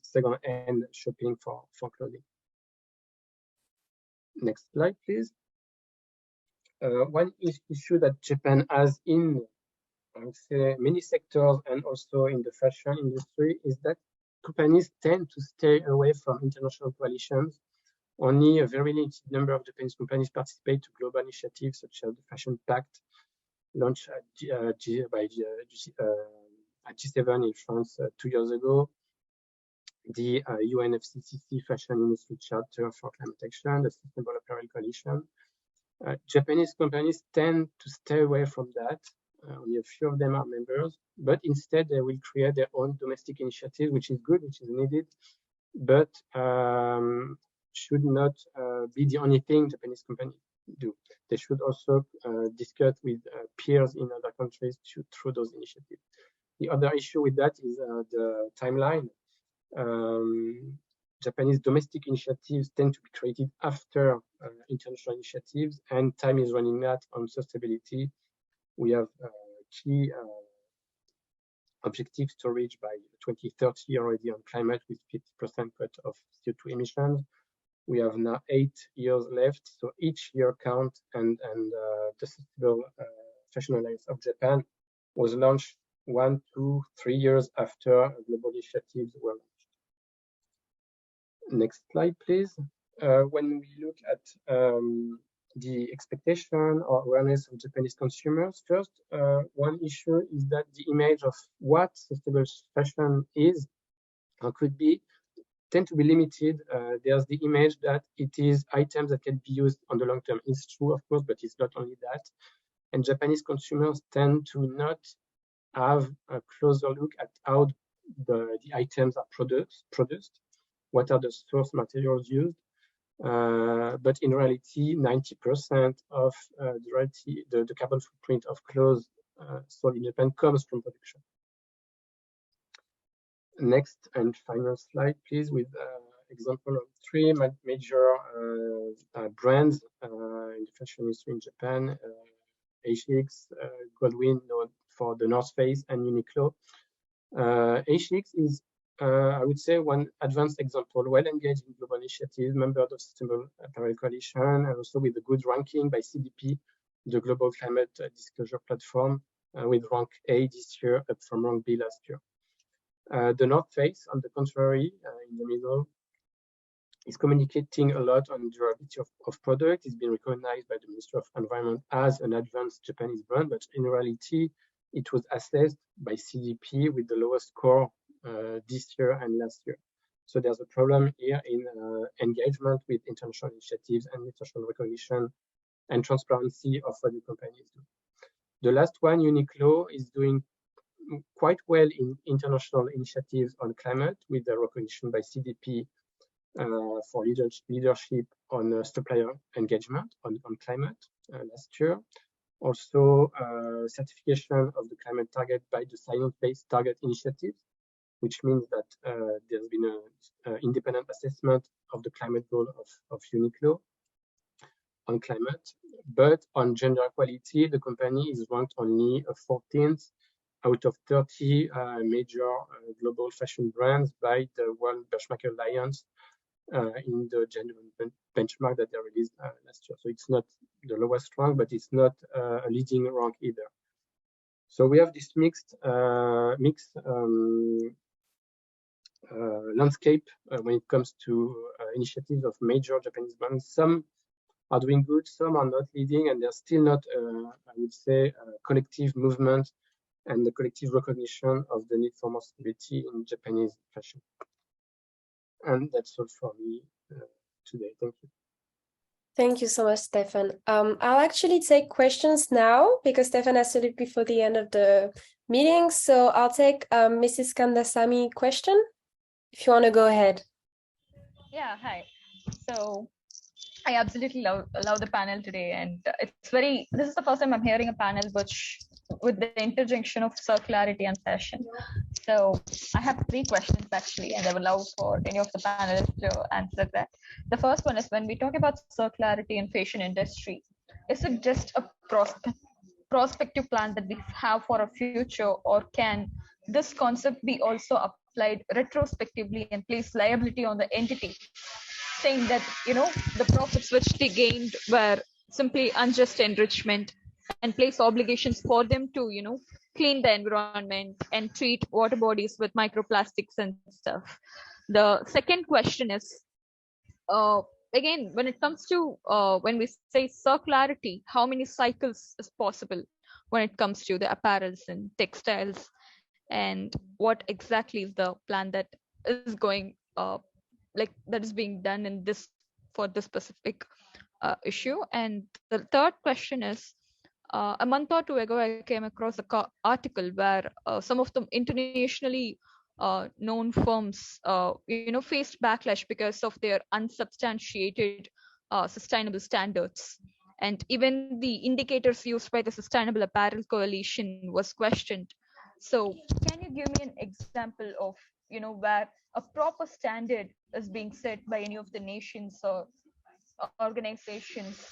second-hand shopping for clothing. Next slide, please. One issue that Japan has in, I would say, many sectors and also in the fashion industry is that companies tend to stay away from international coalitions. Only a very limited number of Japanese companies participate to global initiatives such as the Fashion Pact, launched at G7 in France 2 years ago, the UNFCCC Fashion Industry Charter for Climate Action, the Sustainable Apparel Coalition. Japanese companies tend to stay away from that. Only a few of them are members, but instead they will create their own domestic initiative, which is good, which is needed, but should not be the only thing Japanese companies do. They should also discuss with peers in other countries through those initiatives. The other issue with that is the timeline. Japanese domestic initiatives tend to be created after international initiatives, and time is running out on sustainability. We have key objectives to reach by 2030 already on climate with 50% cut of CO2 emissions. We have now 8 years left, so each year counts, and the Sustainable Fashion Alliance of Japan was launched 1, 2, 3 years after global initiatives were launched. Next slide, please. When we look at the expectation or awareness of Japanese consumers, first, one issue is that the image of what sustainable fashion is or could be tend to be limited. There's the image that it is items that can be used on the long term. It's true, of course, but it's not only that. And Japanese consumers tend to not have a closer look at how the items are produced, what are the source materials used. But in reality, 90% of the carbon footprint of clothes sold in Japan comes from production. Next and final slide, please, with example of 3 major brands in the fashion industry in Japan: HX, Goldwyn, known for the North Face, and Uniqlo. HX is, I would say, one advanced example, well engaged in global initiatives, member of the Sustainable Apparel Coalition, and also with a good ranking by CDP, the Global Climate Disclosure Platform, with rank A this year, up from rank B last year. The North Face, on the contrary, in the middle, is communicating a lot on durability of product. It's been recognized by the Ministry of Environment as an advanced Japanese brand, but in reality, it was assessed by CDP with the lowest score this year and last year. So there's a problem here in engagement with international initiatives and international recognition and transparency of what the companies do. The last one, Uniqlo, is doing quite well in international initiatives on climate, with the recognition by CDP for leadership on supplier engagement on climate last year. Also, certification of the climate target by the Science Based Target Initiative, which means that there's been an independent assessment of the climate goal of Uniqlo on climate. But on gender equality, the company is ranked only 14th out of 30 major global fashion brands by the World Benchmark Alliance in the gender benchmark that they released last year. So it's not the lowest rank, but it's not a leading rank either. So we have this mixed landscape when it comes to initiatives of major Japanese brands. Some are doing good, some are not leading, and there's still not, I would say, a collective movement and the collective recognition of the need for more stability in Japanese fashion. And that's all for me today. Thank you. Thank you so much, Stefan. I'll actually take questions now because Stefan has to leave before the end of the meeting. So I'll take Mrs. Kandasamy question, if you want to go ahead. Yeah, hi. So I absolutely love the panel today, and this is the first time I'm hearing a panel with the interjunction of circularity and fashion. So I have 3 questions actually, and I would love for any of the panelists to answer that. The first one is, when we talk about circularity in fashion industry, is it just a prospective plan that we have for a future, or can this concept be also applied retrospectively and place liability on the entity, saying that, the profits which they gained were simply unjust enrichment, and place obligations for them to, clean the environment and treat water bodies with microplastics and stuff. The second question is, again, when it comes to, when we say circularity, how many cycles is possible when it comes to the apparels and textiles, and what exactly is the plan that is going, that is being done in this for this specific issue? And the third question is, a month or 2 ago, I came across an article where some of the internationally known firms, faced backlash because of their unsubstantiated sustainable standards. And even the indicators used by the Sustainable Apparel Coalition was questioned. So can you give me an example of, where a proper standard is being set by any of the nations or organizations,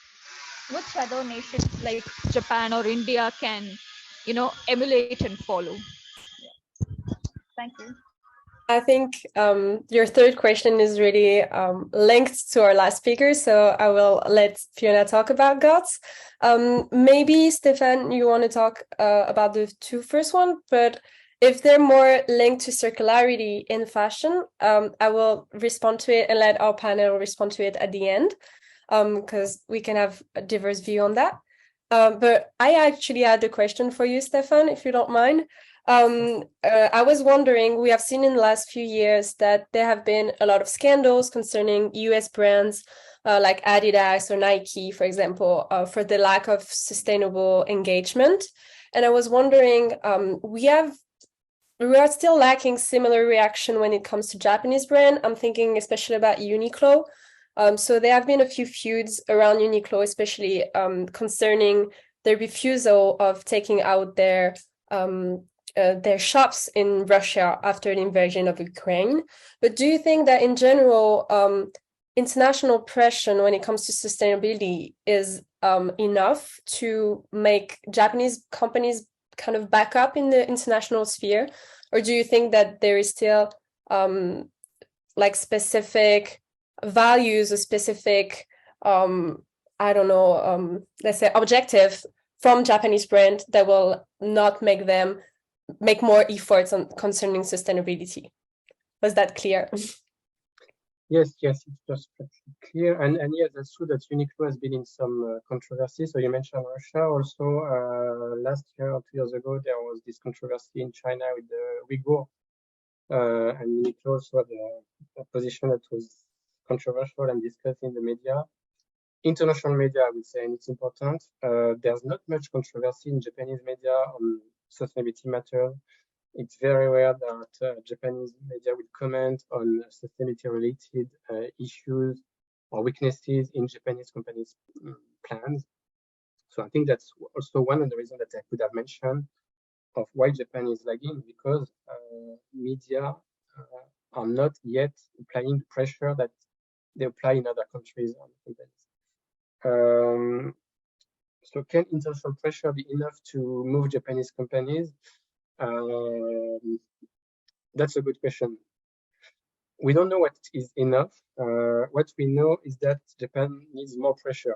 which other nations like Japan or India can, emulate and follow? Yeah. Thank you. I think your third question is really linked to our last speaker, so I will let Fiona talk about GOTS. Maybe, Stefan, you want to talk about the 2 first one, but if they're more linked to circularity in fashion, I will respond to it and let our panel respond to it at the end, because we can have a diverse view on that. But I actually had a question for you, Stefan, if you don't mind. I was wondering, we have seen in the last few years that there have been a lot of scandals concerning US brands like Adidas or Nike, for example, for the lack of sustainable engagement. And I was wondering, we have we are still lacking similar reaction when it comes to Japanese brand. I'm thinking especially about Uniqlo. So there have been a few feuds around Uniqlo, especially concerning the refusal of taking out their shops in Russia after the invasion of Ukraine. But do you think that in general, international pressure when it comes to sustainability is enough to make Japanese companies kind of back up in the international sphere? Or do you think that there is still like specific values or specific, I don't know, let's say objective from Japanese brand that will not make them make more efforts on concerning sustainability? Was that clear? Yes, it's just clear. And yes, that's true that Uniqlo has been in some controversy. So you mentioned Russia also. Last year or 2 years ago, there was this controversy in China with the Uyghur. And Uniqlo also had a position that was controversial and discussed in the media. International media, I would say, and it's important. There's not much controversy in Japanese media on sustainability matters. It's very rare that Japanese media will comment on sustainability-related issues or weaknesses in Japanese companies' plans. So I think that's also one of the reasons that I could have mentioned of why Japan is lagging, because media are not yet applying the pressure that they apply in other countries on companies. So can international pressure be enough to move Japanese companies? That's a good question. We don't know what is enough. What we know is that Japan needs more pressure.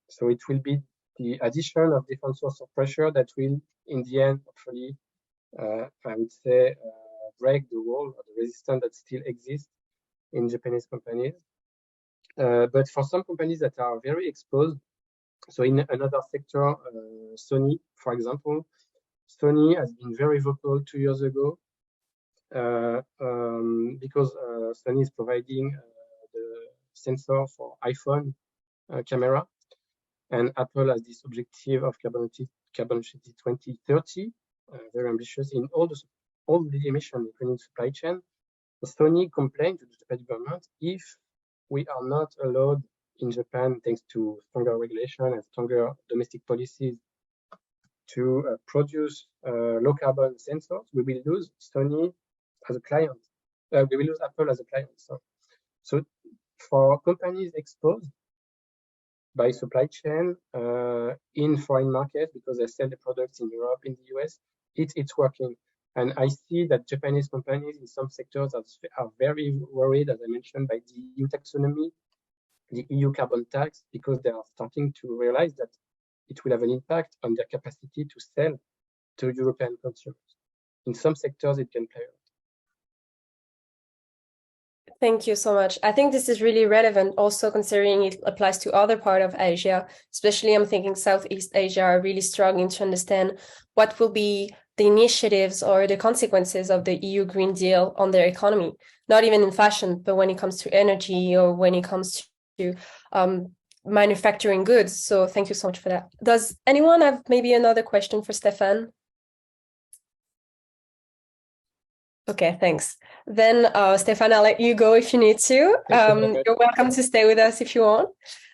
So it will be the addition of different sources of pressure that will, in the end, hopefully, I would say, break the wall or the resistance that still exists in Japanese companies. But for some companies that are very exposed, so in another sector, Sony, for example, Sony has been very vocal 2 years ago because Sony is providing the sensor for iPhone camera, and Apple has this objective of carbon neutrality 2030, very ambitious in all the emissions, including supply chain. So Sony complained to the Japanese government, if we are not allowed in Japan, thanks to stronger regulation and stronger domestic policies, to produce low carbon sensors, we will lose Sony as a client. We will lose Apple as a client. So for companies exposed by supply chain in foreign markets, because they sell the products in Europe, in the US, it's working. And I see that Japanese companies in some sectors are very worried, as I mentioned, by the EU taxonomy, the EU carbon tax, because they are starting to realize that it will have an impact on their capacity to sell to European consumers. In some sectors, it can play out. Thank you so much. I think this is really relevant also considering it applies to other parts of Asia, especially I'm thinking Southeast Asia are really struggling to understand what will be the initiatives or the consequences of the EU Green Deal on their economy, not even in fashion, but when it comes to energy or when it comes to manufacturing goods. So thank you so much for that. Does anyone have maybe another question for Stefan? Okay, thanks. Then Stefan, I'll let you go if you need to. You're welcome to stay with us if you want.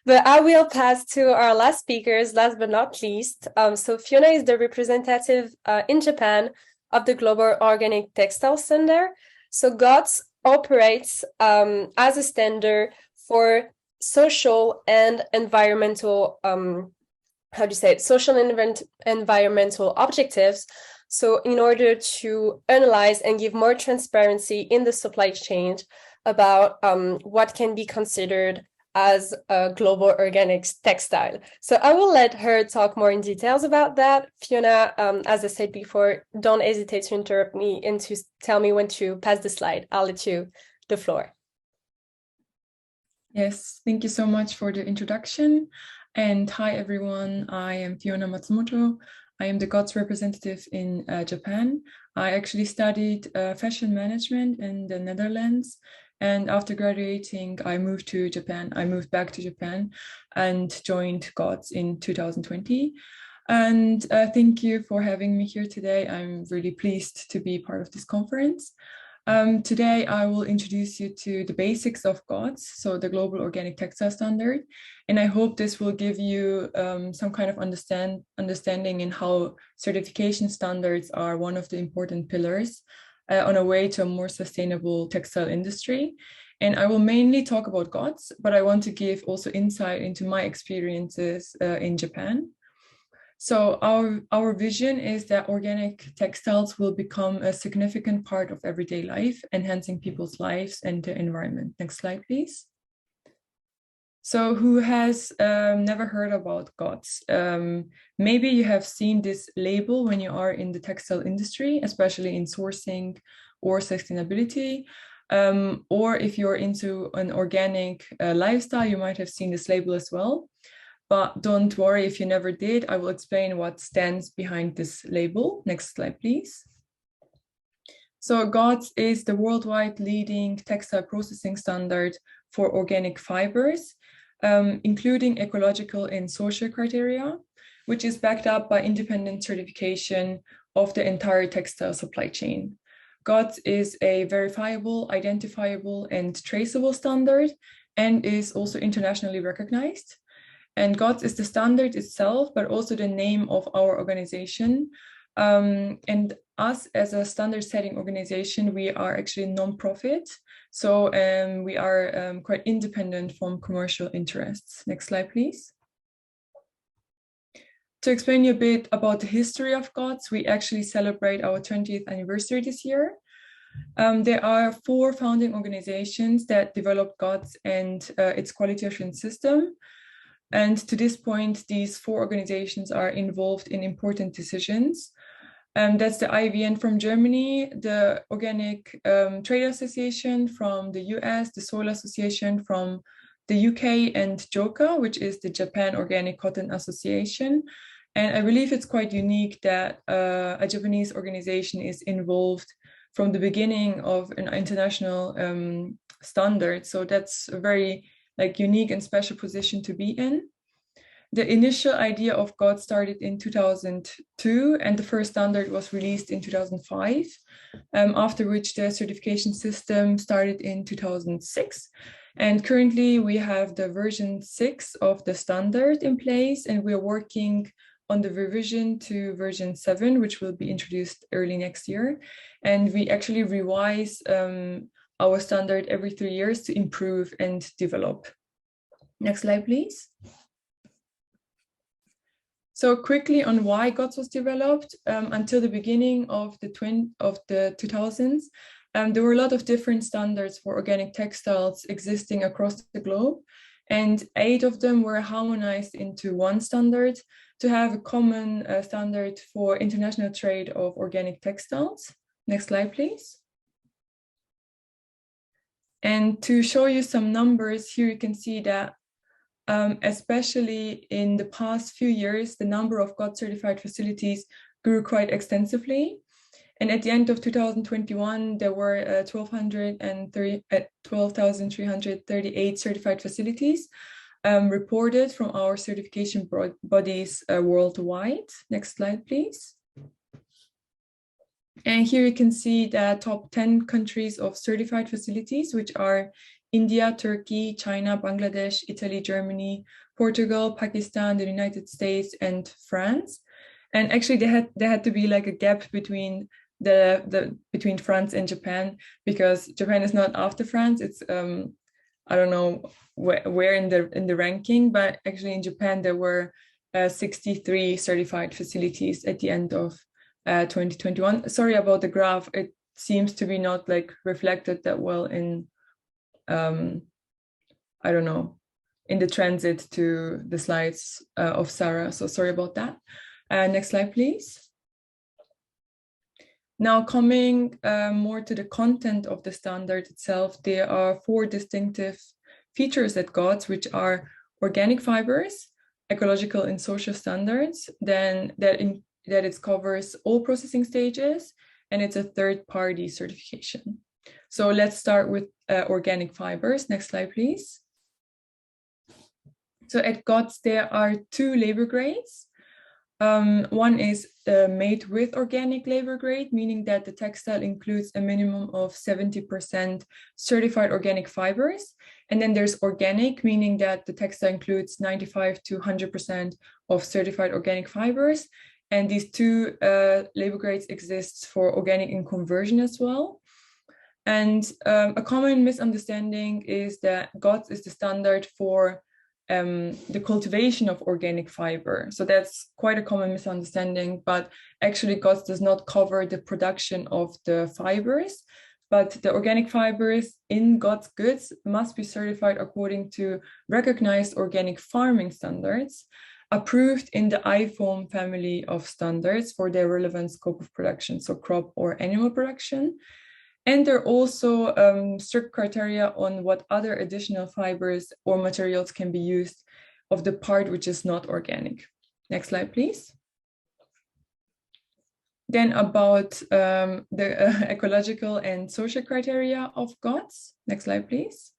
But I will pass to our last speakers, last but not least. So Fiona is the representative in Japan of the Global Organic Textile Standard. So GOTS operates as a standard for social and environmental, social and environmental objectives. So in order to analyze and give more transparency in the supply chain about what can be considered as a global organic textile. So I will let her talk more in details about that. Fiona, as I said before, don't hesitate to interrupt me and to tell me when to pass the slide. I'll let you the floor. Yes, thank you so much for the introduction. And hi, everyone. I am Fiona Matsumoto. I am the GOTS representative in Japan. I actually studied fashion management in the Netherlands. And after graduating, I moved back to Japan and joined GOTS in 2020. And thank you for having me here today. I'm really pleased to be part of this conference. Today, I will introduce you to the basics of GOTS, so the Global Organic Textile Standard. And I hope this will give you some kind of understanding in how certification standards are one of the important pillars on a way to a more sustainable textile industry. And I will mainly talk about GOTS, but I want to give also insight into my experiences in Japan. So our vision is that organic textiles will become a significant part of everyday life, enhancing people's lives and the environment. Next slide, please. So who has never heard about GOTS? Maybe you have seen this label when you are in the textile industry, especially in sourcing or sustainability. Or if you're into an organic lifestyle, you might have seen this label as well. But don't worry if you never did, I will explain what stands behind this label. Next slide, please. So GOTS is the worldwide leading textile processing standard for organic fibers, including ecological and social criteria, which is backed up by independent certification of the entire textile supply chain. GOTS is a verifiable, identifiable, and traceable standard, and is also internationally recognized. And GOTS is the standard itself, but also the name of our organization. And us as a standard setting organization, we are actually non-profit. So we are quite independent from commercial interests. Next slide, please. To explain you a bit about the history of GOTS, we actually celebrate our 20th anniversary this year. There are 4 founding organizations that developed GOTS and its quality assurance system. And to this point, these 4 organizations are involved in important decisions. That's the IVN from Germany, the Organic Trade Association from the US, the Soil Association from the UK, and JOCA, which is the Japan Organic Cotton Association. And I believe it's quite unique that a Japanese organization is involved from the beginning of an international standard. So that's a very unique and special position to be in. The initial idea of GOTS started in 2002, and the first standard was released in 2005, after which the certification system started in 2006. And currently we have the version 6 of the standard in place, and we're working on the revision to version 7, which will be introduced early next year. And we actually revise our standard every 3 years to improve and develop. Next slide, please. So quickly on why GOTS was developed. Until the beginning of the 2000s, there were a lot of different standards for organic textiles existing across the globe, and 8 of them were harmonized into one standard to have a common standard for international trade of organic textiles. Next slide, please. And to show you some numbers, here you can see that especially in the past few years, the number of GOTS certified facilities grew quite extensively. And at the end of 2021, there were 12,338 certified facilities reported from our certification bodies worldwide. Next slide, please. And here you can see the top 10 countries of certified facilities, which are India, Turkey, China, Bangladesh, Italy, Germany, Portugal, Pakistan, the United States, and France. And actually, there had to be a gap between between France and Japan, because Japan is not after France. It's I don't know where in the ranking, but actually in Japan there were 63 certified facilities at the end of 2021. Sorry about the graph. It seems to be not reflected that well in I don't know, in the transit to the slides of Sarah. So sorry about that. Next slide, please. Now coming more to the content of the standard itself, there are 4 distinctive features at GOTS, which are organic fibers, ecological and social standards, then that it covers all processing stages, and it's a third-party certification. So let's start with organic fibers. Next slide, please. So at GOTS, there are 2 labor grades. One is made with organic labor grade, meaning that the textile includes a minimum of 70% certified organic fibers. And then there's organic, meaning that the textile includes 95 to 100% of certified organic fibers. And these two labor grades exist for organic and conversion as well. And a common misunderstanding is that GOTS is the standard for the cultivation of organic fiber. So that's quite a common misunderstanding, but actually GOTS does not cover the production of the fibers, but the organic fibers in GOTS goods must be certified according to recognized organic farming standards, approved in the IFOAM family of standards for their relevant scope of production, so crop or animal production. And there are also strict criteria on what other additional fibers or materials can be used of the part which is not organic. Next slide, please. Then about the ecological and social criteria of GOTS. Next slide, please.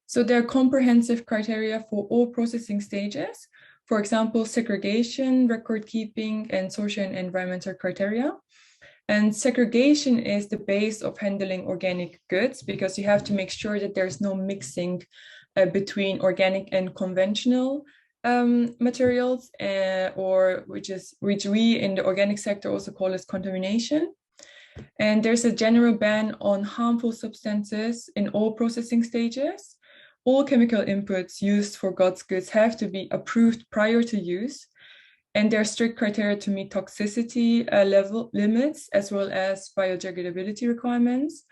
So there are comprehensive criteria for all processing stages. For example, segregation, record keeping, and social and environmental criteria. And segregation is the base of handling organic goods because you have to make sure that there's no mixing between organic and conventional materials, or which we in the organic sector also call as contamination. And there's a general ban on harmful substances in all processing stages. All chemical inputs used for GOTS goods have to be approved prior to use. And there are strict criteria to meet toxicity level limits, as well as biodegradability requirements.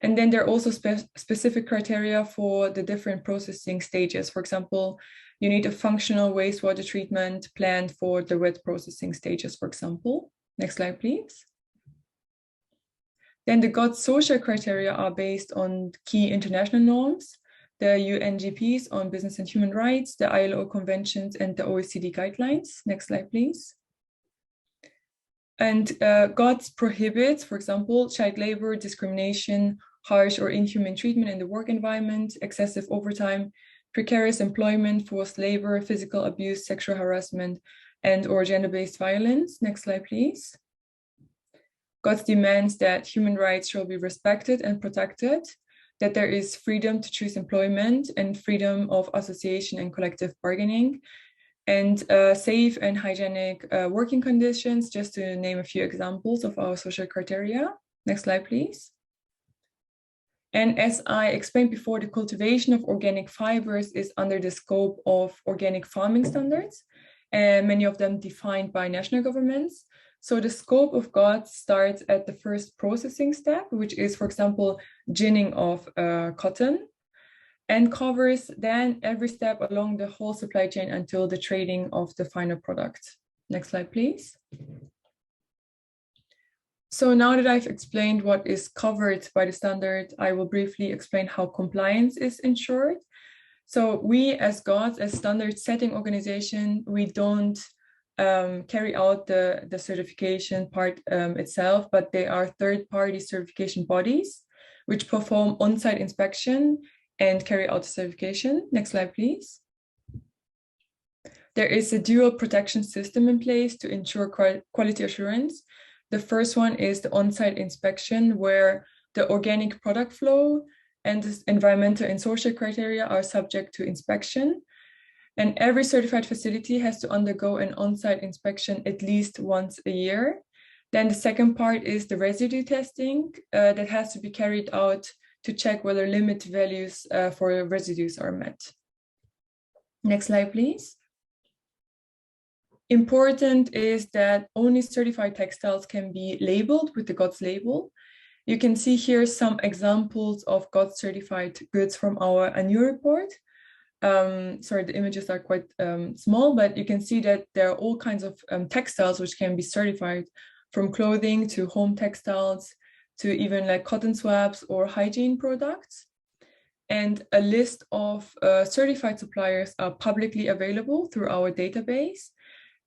And then there are also specific criteria for the different processing stages. For example, you need a functional wastewater treatment planned for the wet processing stages, for example. Next slide, please. Then the GOTS social criteria are based on key international norms, the UNGPs on business and human rights, the ILO conventions, and the OECD guidelines. Next slide, please. And GOTS prohibits, for example, child labor, discrimination, harsh or inhuman treatment in the work environment, excessive overtime, precarious employment, forced labor, physical abuse, sexual harassment, and or gender-based violence. Next slide, please. GOTS demands that human rights shall be respected and protected, that there is freedom to choose employment and freedom of association and collective bargaining, and safe and hygienic working conditions, just to name a few examples of our social criteria. Next slide, please. And as I explained before, the cultivation of organic fibers is under the scope of organic farming standards, and many of them defined by national governments. So the scope of GOTS starts at the first processing step, which is, for example, ginning of cotton, and covers then every step along the whole supply chain until the trading of the final product. Next slide, please. So now that I've explained what is covered by the standard, I will briefly explain how compliance is ensured. So we as GOTS, as standard setting organization, we don't carry out the certification part itself, but they are third-party certification bodies which perform on-site inspection and carry out the certification. Next slide, please. There is a dual protection system in place to ensure quality assurance. The first one is the on-site inspection, where the organic product flow and the environmental and social criteria are subject to inspection. And every certified facility has to undergo an on-site inspection at least once a year. Then the second part is the residue testing that has to be carried out to check whether limit values for residues are met. Next slide, please. Important is that only certified textiles can be labeled with the GOTS label. You can see here some examples of GOTS certified goods from our annual report. Sorry, the images are quite small, but you can see that there are all kinds of textiles which can be certified, from clothing to home textiles to even like cotton swabs or hygiene products. And a list of certified suppliers are publicly available through our database.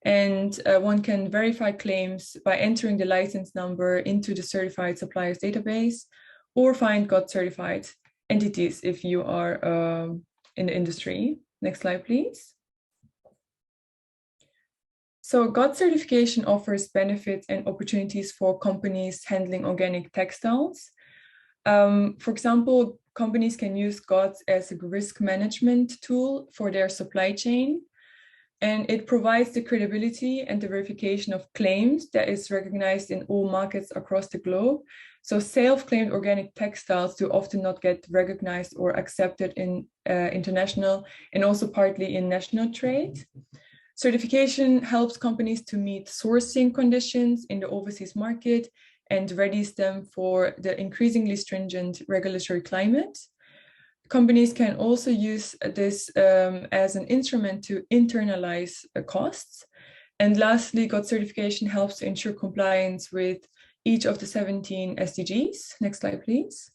And one can verify claims by entering the license number into the certified suppliers database, or find GOTS certified entities if you are in the industry. Next slide, please. So GOTS certification offers benefits and opportunities for companies handling organic textiles. For example, companies can use GOTS as a risk management tool for their supply chain. And it provides the credibility and the verification of claims that is recognized in all markets across the globe. So self-claimed organic textiles do often not get recognized or accepted in international and also partly in national trade. Certification helps companies to meet sourcing conditions in the overseas market and readies them for the increasingly stringent regulatory climate. Companies can also use this as an instrument to internalize costs. And lastly, GOTS certification helps to ensure compliance with each of the 17 SDGs. Next slide, please.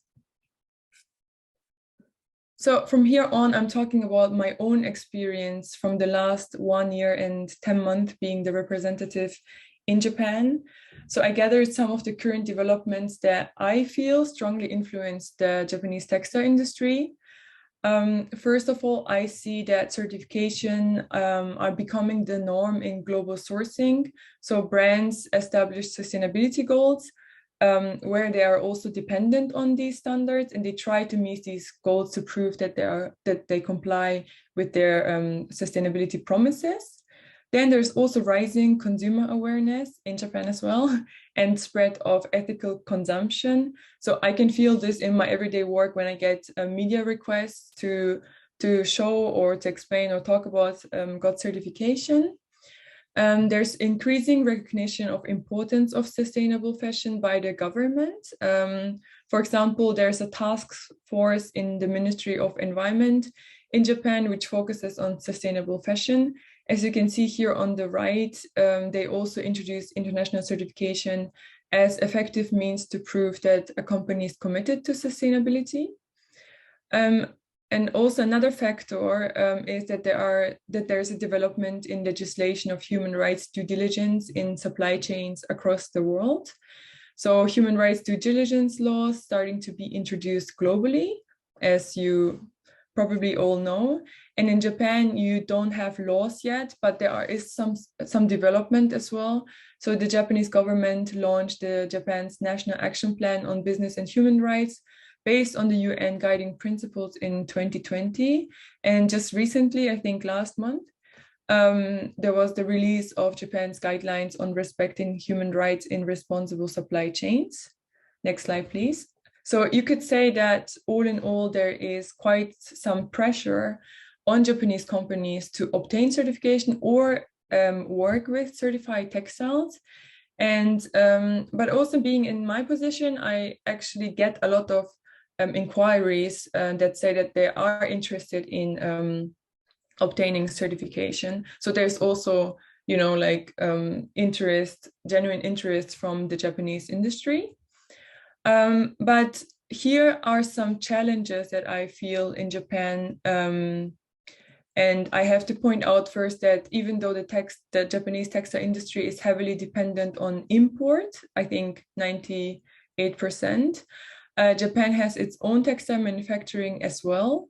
So from here on, I'm talking about my own experience from the last 1 year and 10 months being the representative in Japan. So I gathered some of the current developments that I feel strongly influence the Japanese textile industry. First of all, I see that certification are becoming the norm in global sourcing. So brands establish sustainability goals where they are also dependent on these standards, and they try to meet these goals to prove that they comply with their sustainability promises. Then there's also rising consumer awareness in Japan as well, and spread of ethical consumption. So I can feel this in my everyday work when I get media requests to show or to explain or talk about GOTS certification. There's increasing recognition of importance of sustainable fashion by the government. For example, there's a task force in the Ministry of Environment in Japan, which focuses on sustainable fashion. As you can see here on the right, they also introduced international certification as effective means to prove that a company is committed to sustainability. And also another factor is that there's a development in legislation of human rights due diligence in supply chains across the world. So human rights due diligence laws starting to be introduced globally, as you probably all know. And in Japan, you don't have laws yet, but there is some development as well. So the Japanese government launched the Japan's National Action Plan on Business and Human Rights based on the UN guiding principles in 2020. And just recently, I think last month, there was the release of Japan's guidelines on respecting human rights in responsible supply chains. Next slide, please. So you could say that all in all, there is quite some pressure on Japanese companies to obtain certification or work with certified textiles. And but also being in my position, I actually get a lot of inquiries that say that they are interested in obtaining certification. So there's also, you know, like genuine interest from the Japanese industry. But here are some challenges that I feel in Japan. And I have to point out first that even though the Japanese textile industry is heavily dependent on import, I think 98%, Japan has its own textile manufacturing as well.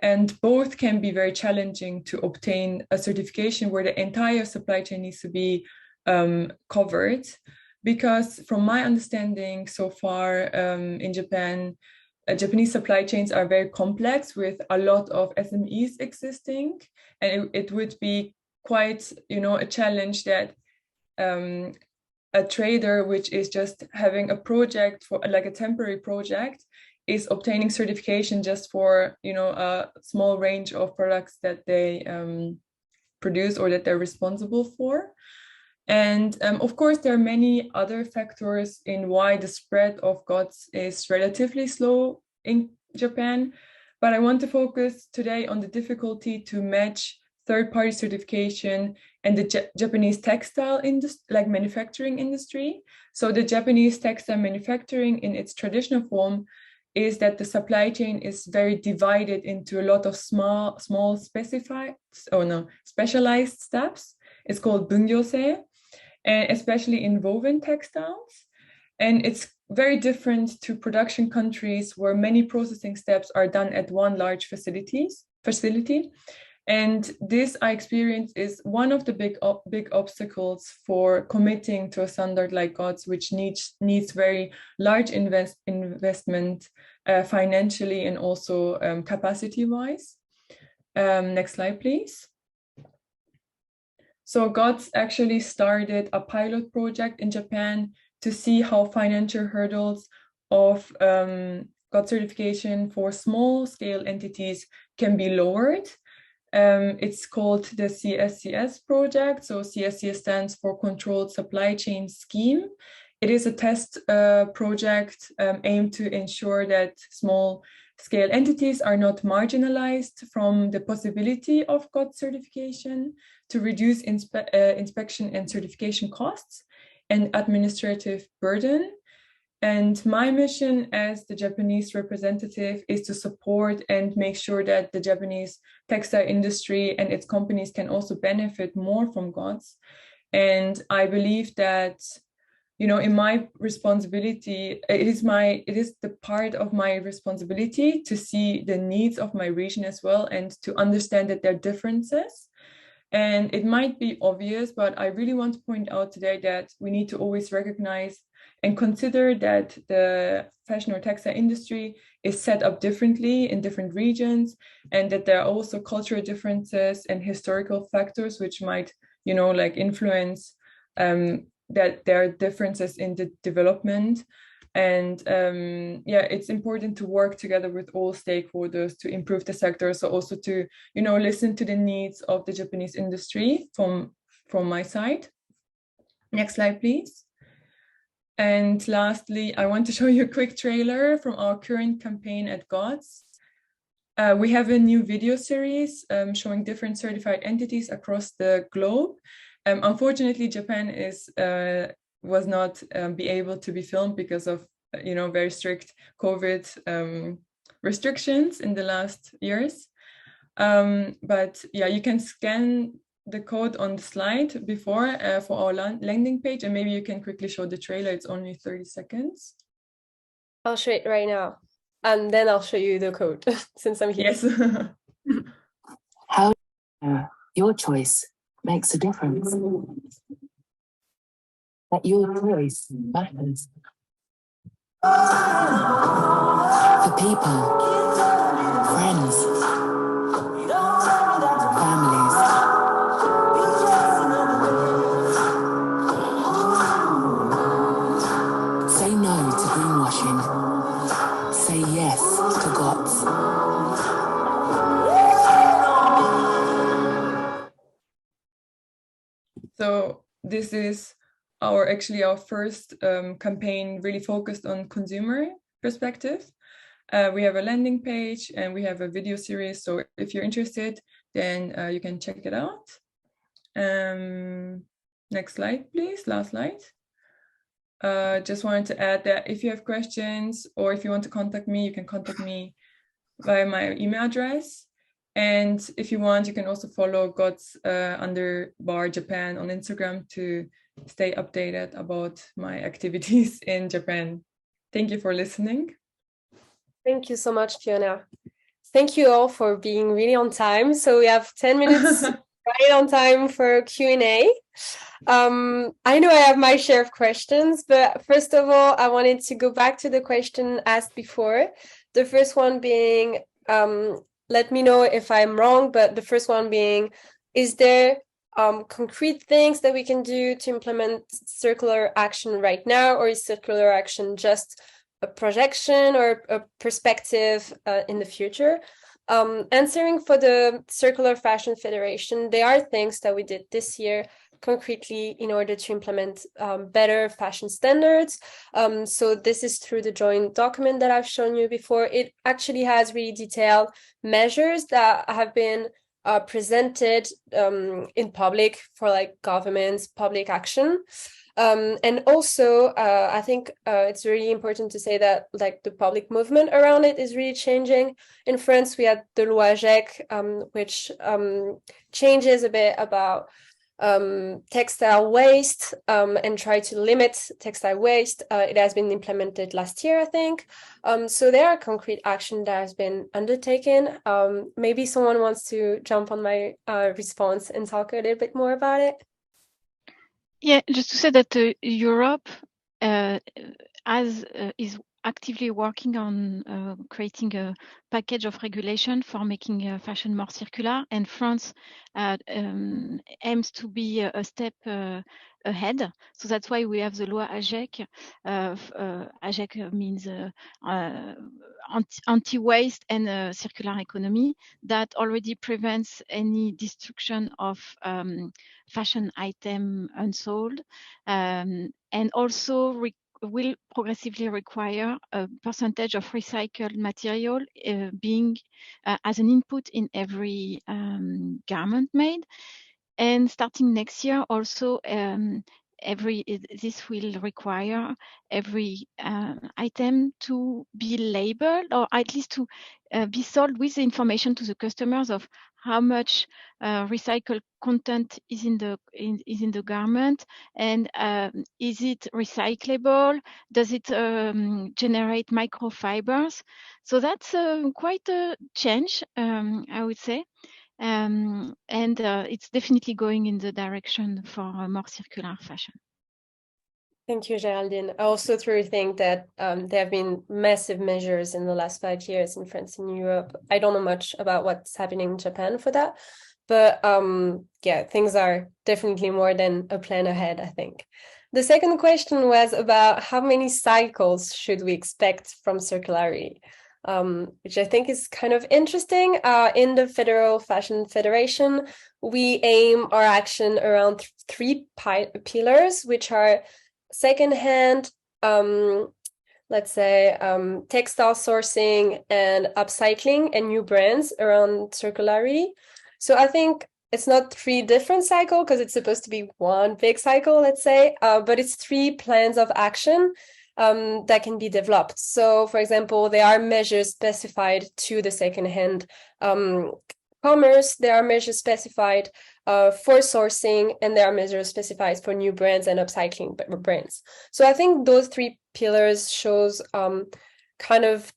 And both can be very challenging to obtain a certification where the entire supply chain needs to be covered. Because from my understanding so far in Japan, Japanese supply chains are very complex with a lot of SMEs existing. And it would be quite, you know, a challenge that a trader, which is just having a project for like a temporary project, is obtaining certification just for, you know, a small range of products that they produce or that they're responsible for. And of course, there are many other factors in why the spread of GOTS is relatively slow in Japan. But I want to focus today on the difficulty to match third-party certification and the Japanese textile industry, like manufacturing industry. So the Japanese textile manufacturing in its traditional form is that the supply chain is very divided into a lot of small specialized steps. It's called bungyosei, and especially in woven textiles. And it's very different to production countries where many processing steps are done at one large facility. And this I experience is one of the big obstacles for committing to a standard like GOTS, which needs very large investment financially and also capacity-wise. Next slide, please. So GOTS actually started a pilot project in Japan to see how financial hurdles of GOTS certification for small-scale entities can be lowered. It's called the CSCS project. So CSCS stands for Controlled Supply Chain Scheme. It is a test project aimed to ensure that small-scale entities are not marginalized from the possibility of GOTS certification, to reduce inspection and certification costs and administrative burden. And my mission as the Japanese representative is to support and make sure that the Japanese textile industry and its companies can also benefit more from GOTS. And I believe that, you know, in my responsibility, it is the part of my responsibility to see the needs of my region as well, and to understand that there are differences. And it might be obvious, but I really want to point out today that we need to always recognize and consider that the fashion or textile industry is set up differently in different regions, and that there are also cultural differences and historical factors which might, you know, like influence that there are differences in the development. And yeah, it's important to work together with all stakeholders to improve the sector. So also to, you know, listen to the needs of the Japanese industry from my side. Next slide, please. And lastly, I want to show you a quick trailer from our current campaign at GOTS. We have a new video series showing different certified entities across the globe. Unfortunately, Japan was not be able to be filmed because of, you know, very strict COVID restrictions in the last years. But yeah, you can scan the code on the slide before for our landing page, and maybe you can quickly show the trailer. It's only 30 seconds. I'll show it right now, and then I'll show you the code since I'm here. Yes. How your choice makes a difference. That your choice matters. For people, friends, families. Say no to greenwashing. Say yes to GOTS. So this is our first campaign really focused on consumer perspective. We have a landing page and we have a video series. So if you're interested, then you can check it out. Next slide, please. Last slide. Just wanted to add that if you have questions or if you want to contact me, you can contact me via my email address. And if you want, you can also follow GOTS _Japan on Instagram to stay updated about my activities in Japan. Thank you for listening. Thank you so much, Fiona. Thank you all for being really on time. So we have 10 minutes right on time for Q&A. I know I have my share of questions, but first of all, I wanted to go back to the question asked before. The first one being, let me know if I'm wrong, but the first one being, is there concrete things that we can do to implement circular action right now, or is circular action just a projection or a perspective in the future? Answering for the Circular Fashion Federation, there are things that we did this year concretely in order to implement better fashion standards. So this is through the joint document that I've shown you before. It actually has really detailed measures that have been presented in public for like governments, public action. And also, I think it's really important to say that like the public movement around it is really changing. In France, we had the LCOY, which changes a bit about textile waste and try to limit textile waste. It has been implemented last year, I think. So there are concrete action that has been undertaken. Maybe someone wants to jump on my response and talk a little bit more about it. Yeah, just to say that Europe is actively working on creating a package of regulation for making fashion more circular, and France aims to be a step ahead. So that's why we have the loi AGEC. AGEC means anti-waste and circular economy that already prevents any destruction of fashion item unsold, and also will progressively require a percentage of recycled material being as an input in every garment made. And starting next year, also this will require every item to be labeled, or at least to be sold with the information to the customers of how much recycled content is in the garment, and is it recyclable? Does it generate microfibers? So that's quite a change, I would say. And it's definitely going in the direction for a more circular fashion. Thank you, Geraldine. I also truly think that there have been massive measures in the last 5 years in France and Europe. I don't know much about what's happening in Japan for that, but yeah, things are definitely more than a plan ahead, I think. The second question was about how many cycles should we expect from circularity, which I think is kind of interesting. In the Federal Fashion Federation, we aim our action around 3 pillars, which are secondhand, let's say, textile sourcing and upcycling and new brands around circularity. So I think it's not 3 different cycles because it's supposed to be one big cycle, let's say, but it's 3 plans of action that can be developed. So, for example, there are measures specified to the secondhand commerce, there are measures specified for sourcing, and there are measures specified for new brands and upcycling brands. So I think those 3 pillars shows kind of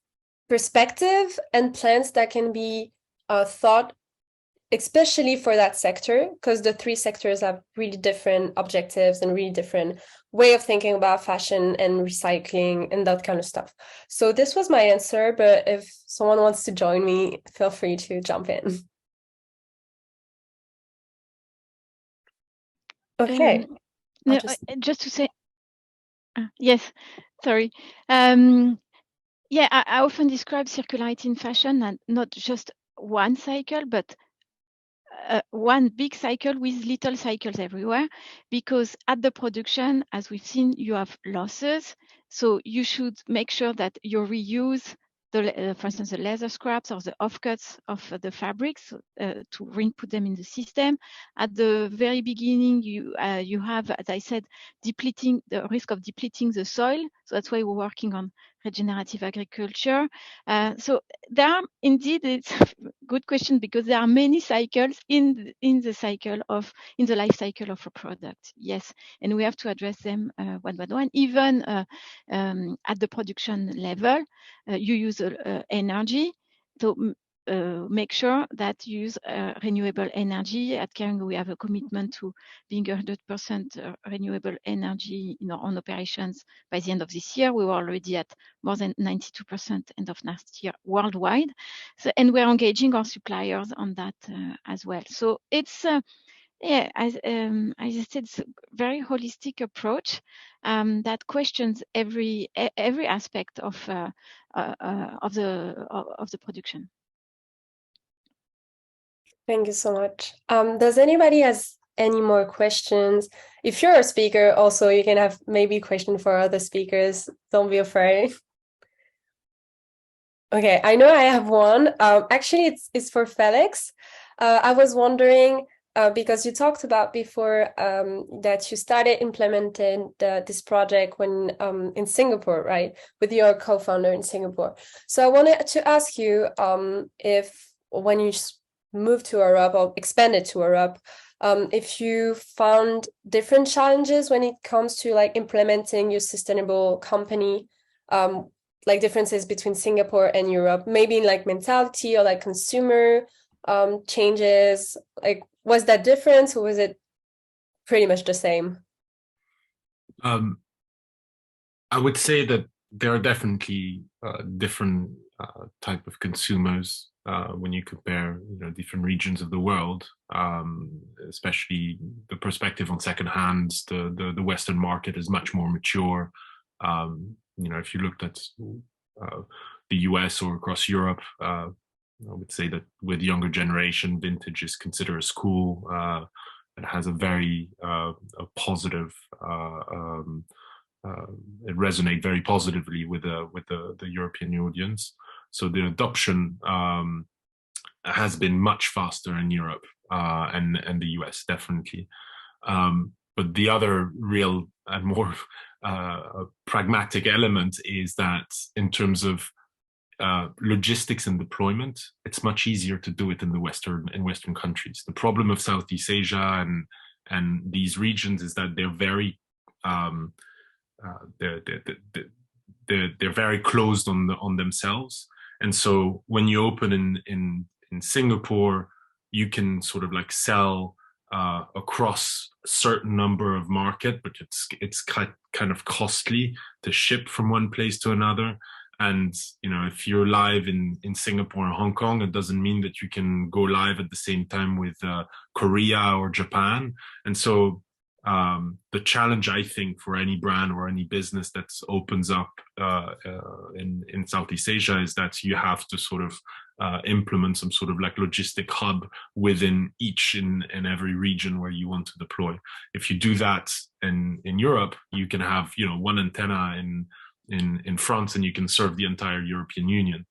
perspective and plans that can be thought, especially for that sector, because the 3 sectors have really different objectives and really different way of thinking about fashion and recycling and that kind of stuff. So this was my answer, but if someone wants to join me, feel free to jump in. Okay. No, just to say, yes, sorry. Yeah, I often describe circularity in fashion and not just one cycle, but one big cycle with little cycles everywhere, because at the production, as we've seen, you have losses. So you should make sure that you reuse for instance, the leather scraps or the offcuts of the fabrics to re-put them in the system. At the very beginning, you have, as I said, the risk of depleting the soil. So that's why we're working on regenerative agriculture. So there are indeed, it's a good question, because there are many cycles in the life cycle of a product. Yes, and we have to address them one by one. Even at the production level, you use energy. So make sure that you use renewable energy. At Kering, we have a commitment to being 100% renewable energy in our own operations by the end of this year. We were already at more than 92% end of last year worldwide. So, and we're engaging our suppliers on that as well. So it's yeah, as I said, it's a very holistic approach that questions every aspect of the production. Thank you so much. Does anybody has any more questions? If you're a speaker, also you can have maybe a question for other speakers. Don't be afraid. Okay, I know I have one. Actually, it's for Felix. I was wondering, because you talked about before that you started implementing this project when in Singapore, right, with your co-founder in Singapore. So I wanted to ask you if when you moved to Europe or expanded to Europe, if you found different challenges when it comes to like implementing your sustainable company, like differences between Singapore and Europe, maybe in like mentality or like consumer changes. Like, was that different, or was it pretty much the same? I would say that there are definitely different type of consumers when you compare, different regions of the world, especially the perspective on secondhand. The Western market is much more mature. If you looked at the US or across Europe, I would say that with younger generation, vintage is considered as cool. It has a very positive. It resonates very positively with the European audience. So the adoption has been much faster in Europe and the US, definitely. But the other real and more pragmatic element is that in terms of logistics and deployment, it's much easier to do it in Western countries. The problem of Southeast Asia and these regions is that they're very they're very closed on themselves, and so when you open in Singapore, you can sort of like sell across a certain number of market, but it's kind of costly to ship from one place to another. And if you're live in Singapore or Hong Kong, it doesn't mean that you can go live at the same time with Korea or Japan. And so the challenge, I think, for any brand or any business that opens up in Southeast Asia is that you have to sort of implement some sort of like logistic hub within each and every region where you want to deploy. If you do that in Europe, you can have one antenna in France and you can serve the entire European Union.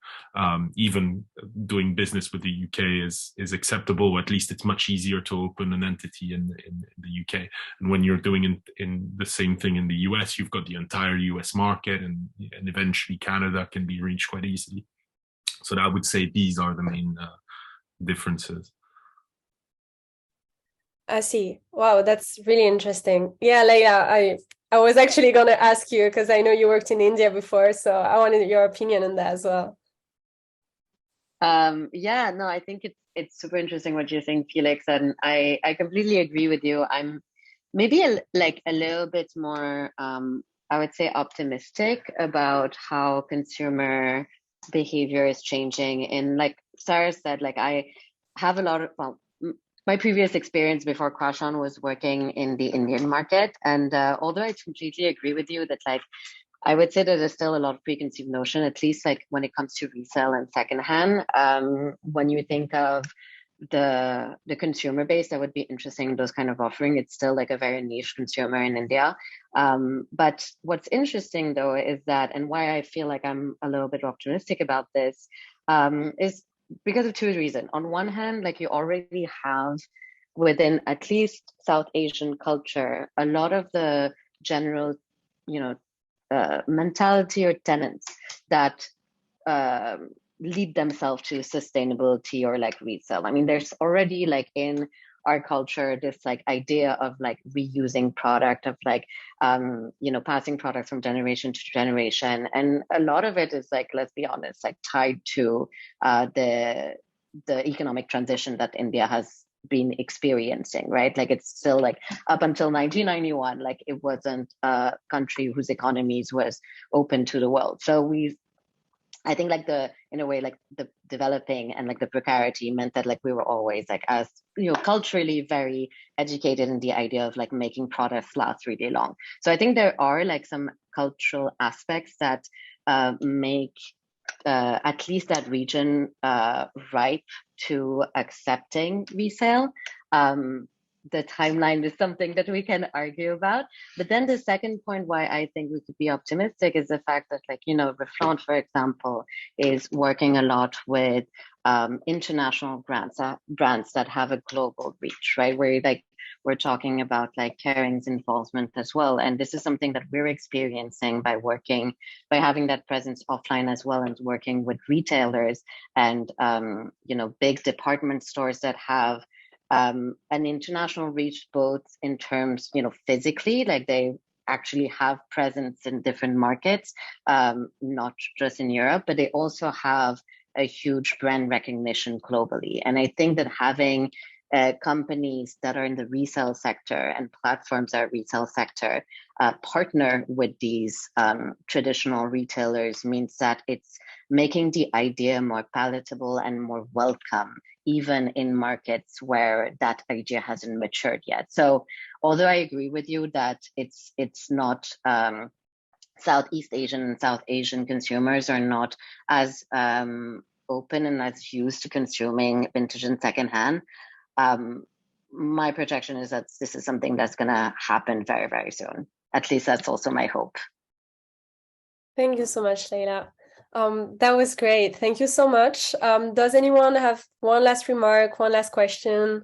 Even doing business with the UK is acceptable, or at least it's much easier to open an entity in the UK. And when you're doing in the same thing in the US, you've got the entire US market, and eventually Canada can be reached quite easily. So I would say these are the main differences. I see. Wow, that's really interesting. Yeah, Leila, I was actually going to ask you, because I know you worked in India before, so I wanted your opinion on that as well. Yeah, no, I think it's super interesting what you're saying, Felix, and I completely agree with you. I'm maybe a little bit more, I would say, optimistic about how consumer behavior is changing. And like Sarah said, like I have a lot of, my previous experience before Crash On was working in the Indian market. And although I completely agree with you that like, I would say that there's still a lot of preconceived notion, at least like when it comes to resale and secondhand. When you think of the consumer base that would be interesting in those kind of offering, it's still like a very niche consumer in India. But what's interesting though is that, and why I feel like I'm a little bit optimistic about this, is because of two reasons. On one hand, like you already have within at least South Asian culture, a lot of the general, mentality or tenets that lead themselves to sustainability or like resale. I mean, there's already like in our culture this like idea of like reusing product, of like passing products from generation to generation, and a lot of it is like, let's be honest, like tied to the economic transition that India has been experiencing, right? Like it's still like up until 1991, like it wasn't a country whose economies was open to the world. So I think like in a way, like the developing and like the precarity meant that like we were always like, as culturally very educated in the idea of like making products last really long. So I think there are like some cultural aspects that make at least that region ripe to accepting resale. The timeline is something that we can argue about. But then the second point why I think we could be optimistic is the fact that like, Reflaunt, for example, is working a lot with international brands that have a global reach, right? Where like we're talking about like Kering's involvement as well. And this is something that we're experiencing by having that presence offline as well, and working with retailers and, big department stores that have an international reach, both in terms, physically, like they actually have presence in different markets, not just in Europe, but they also have a huge brand recognition globally. And I think that having companies that are in the resale sector and platforms that are resale sector partner with these traditional retailers means that it's making the idea more palatable and more welcome, even in markets where that idea hasn't matured yet. So although I agree with you that it's not Southeast Asian and South Asian consumers are not as open and as used to consuming vintage and secondhand, my projection is that this is something that's going to happen very, very soon. At least that's also my hope. Thank you so much, Leila. That was great. Thank you so much. Does anyone have one last remark, one last question?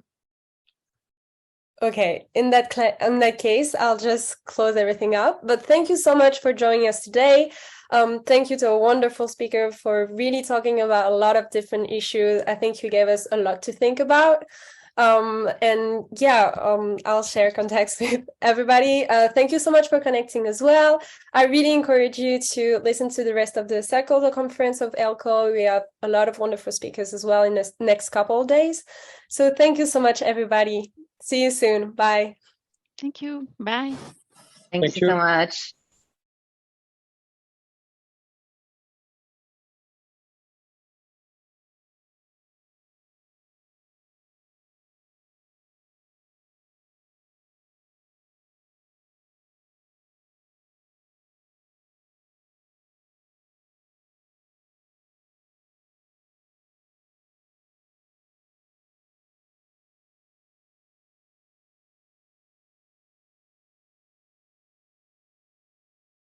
Okay, in that case, I'll just close everything up. But thank you so much for joining us today. Thank you to a wonderful speaker for really talking about a lot of different issues. I think you gave us a lot to think about. I'll share contacts with everybody. Thank you so much for connecting as well. I really encourage you to listen to the rest of the Circle, the conference of LCOY. We have a lot of wonderful speakers as well in the next couple of days. So thank you so much, everybody. See you soon. Bye. Thank you. Bye. Thank you so much.